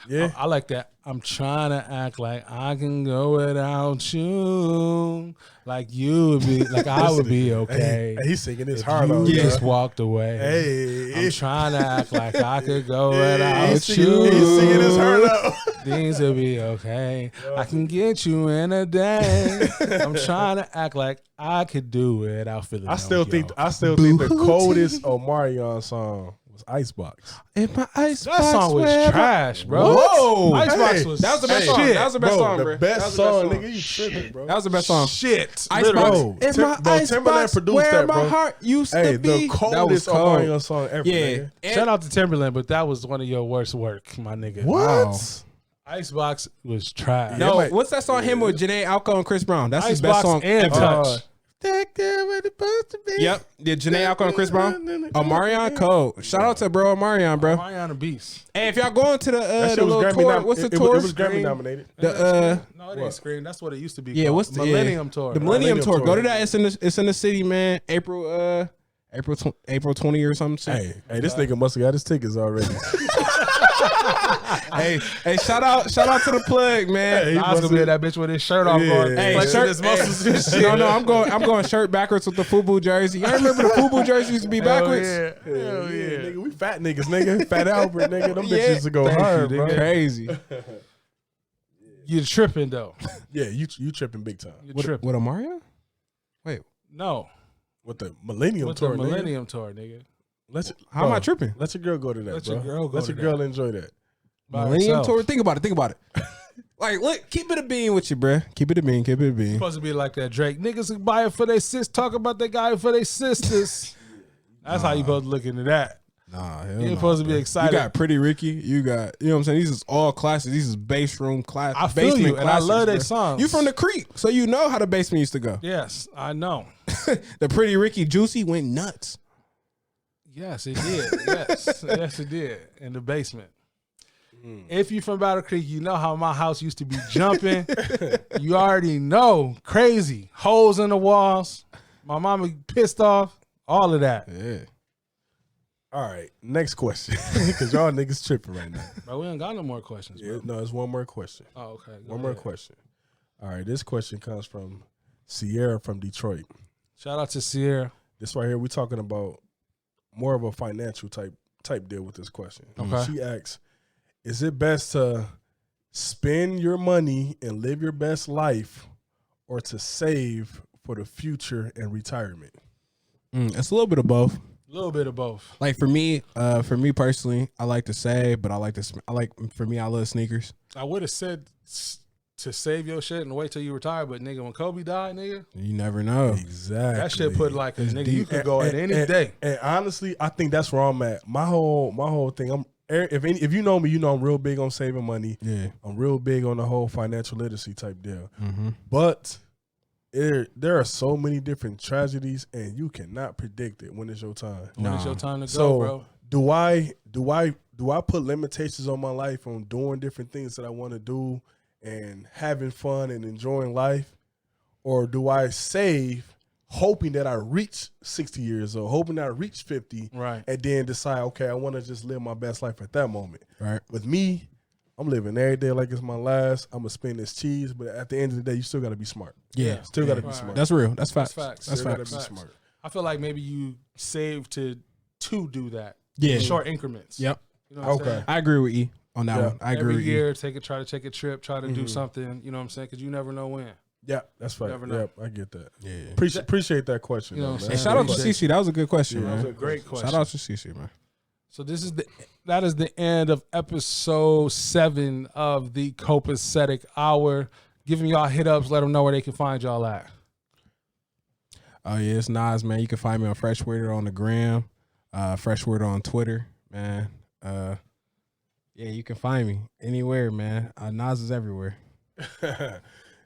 Yeah, I like that. I'm trying to act like I can go without you, like you would be, like I would be okay. Hey, he's singing his if heart you out. just walked away. Hey, I'm trying to act like I could go he's without singing, you. he's singing his heart out. Things will be okay. I can get you in a day. I'm trying to act like I could do it without feeling. I still think the coldest Omarion song was Icebox. If my ice that song was trash, bro. Whoa. Icebox Hey, was That was the best shit. song. That was the best song, the bro. best That was the song, best nigga. You tripping, bro? That was the best song. Shit. Icebox. Literally. If my Bro, Timberland icebox produced where that, my bro. heart used Hey, to be. the coldest cold. Omarion song ever. Yeah. nigga. And- Shout out to Timberland, but that was one of your worst work, my nigga. What? Wow. Icebox was trash. No, might- what's that song? Him with Janae Alco and Chris Brown. That's his best Icebox song and ever. Touch. Take care where it's supposed to be. Yep. Yeah, Janae Alco and Chris Brown. Omarion cold. Shout out to bro Omarion, bro. Mariana Beast. Hey, if y'all going to That the shit was little Grammy tour, nom- what's the it tour? was Grammy nominated. The No, it ain't Scream. That's what it used to be. yeah, called. what's the Millennium Tour? The Millennium Millennium Tour. Tour. Go to that. It's in the city, man. April 20 or something. Hey, this nigga must have got his tickets already. hey, shout out to the plug, man. Hey, I was gonna be at that bitch with his shirt off. Yeah. Going, Hey, flexing shirt- his muscles and shit. No, I'm going shirt backwards with the FUBU jersey. Y'all remember the FUBU jersey used to be Hell backwards? yeah. Hell Hell yeah, yeah. nigga. We fat niggas, nigga. Fat Albert, nigga. Them Yeah. bitches used to go Thank you, hard, bro. nigga. Crazy. You're tripping though. Yeah, you tripping big time. You're tripping. What Mario? No, With the Millennium with Tour, the nigga. Millennium Tour, nigga. How am I tripping? Let your girl go to that, Let bro. your girl go Let to your girl enjoy that. By Millennium herself. Tour. Think about it. Like, look, keep it a bean with you, bruh. Keep it a bean. Supposed to be like that Drake. Niggas who buy it for their sis, talk about that guy for their sisters. That's how you supposed to look into that. Nah, You ain't supposed to be You excited. got Pretty Ricky. You got, you know what I'm saying? These is all classics. These is bass room class. I feel you, and I love their their songs. You from the creek, so you know how the basement used to go. Yes, I know. The Pretty Ricky Juicy went nuts. Yes, it did. Yes, yes, it did. In the basement. If you from Battle Creek, you know how my house used to be jumping. You already know, crazy holes in the walls. My mama pissed off. All of that. Yeah. All right, next question, because y'all niggas tripping right now. Bro, we ain't got no more questions. Yeah, Bro. no, it's one more question. Oh, okay. Go One more ahead. question. All right, this question comes from Sierra from Detroit. Shout out to Sierra. This right here, we talking about more of a financial type deal with this question. Okay. She asks, is it best to spend your money and live your best life or to save for the future and retirement? It's a little bit of both. A little bit of both. Like for me personally, I like to save, but I love sneakers. I would have said to save your shit and wait till you retire, but nigga, when Kobe died, nigga, You never know. Exactly. that shit put like a nigga, you could go at any and, day. And honestly, I think that's where I'm at. My whole thing, if you know me, you know I'm real big on saving money. Yeah. I'm real big on the whole financial literacy type deal. Mm-hmm. But there are so many different tragedies, and you cannot predict it when it's your time. When it's your time to So go, bro. do I put limitations on my life on doing different things that I want to do and having fun and enjoying life, or do I save, hoping that I reach 60 years old, hoping that I reach 50, Right. and then decide, okay, I want to just live my best life at that moment. Right. With me, I'm living every day like it's my last. I'm gonna spend this cheese, but at the end of the day, you still got to be smart. Yeah. Still got to be Right. smart. That's real. That's facts. facts. That's Still facts. gotta be smart. I feel like maybe you save to do that. Yeah. In short increments. Yep. You know what I'm Okay. saying? I agree with E on that Yeah. one. I agree Every with E. year, try to take a trip, try to do something. You know what I'm saying? Because you never know when. Yeah, that's right. Never know. Yep, I get that. Yeah. Appreciate that question. You know though, what I'm man. Hey, shout out to Appreciate CC. That was a good question, Yeah, man. that was a Great question. Shout out to CC, man. So that is the end of episode 7 of the Copacetic Hour. Giving y'all hit ups, let them know where they can find y'all at. Oh yeah, it's Nas, man. You can find me on Freshwater on the gram, Freshwater on Twitter, man. Yeah, you can find me anywhere, man. Nas is everywhere.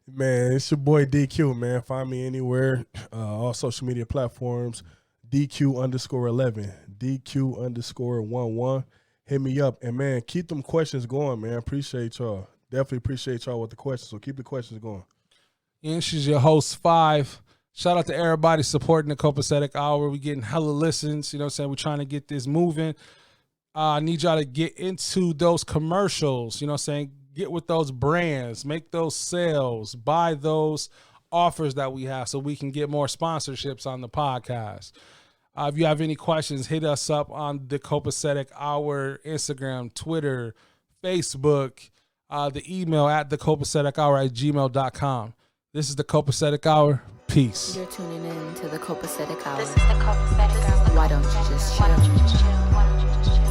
Man, it's your boy DQ, man. Find me anywhere, all social media platforms, DQ_11, DQ_11. Hit me up. And, man, keep them questions going, man. Appreciate y'all. Definitely appreciate y'all with the questions. So keep the questions going. And she's your host, 5. Shout out to everybody supporting the Copacetic Hour. We getting hella listens. You know what I'm saying? We're trying to get this moving. I need y'all to get into those commercials. You know what I'm saying? Get with those brands. Make those sales. Buy those offers that we have so we can get more sponsorships on the podcast. If you have any questions, hit us up on the Copacetic Hour, Instagram, Twitter, Facebook, the email at thecopacetichour@gmail.com. This is the Copacetic Hour. Peace. You're tuning in to the Copacetic Hour. This is the Copacetic Hour. Why don't you just chill? Why don't you just chill? Why don't you just chill?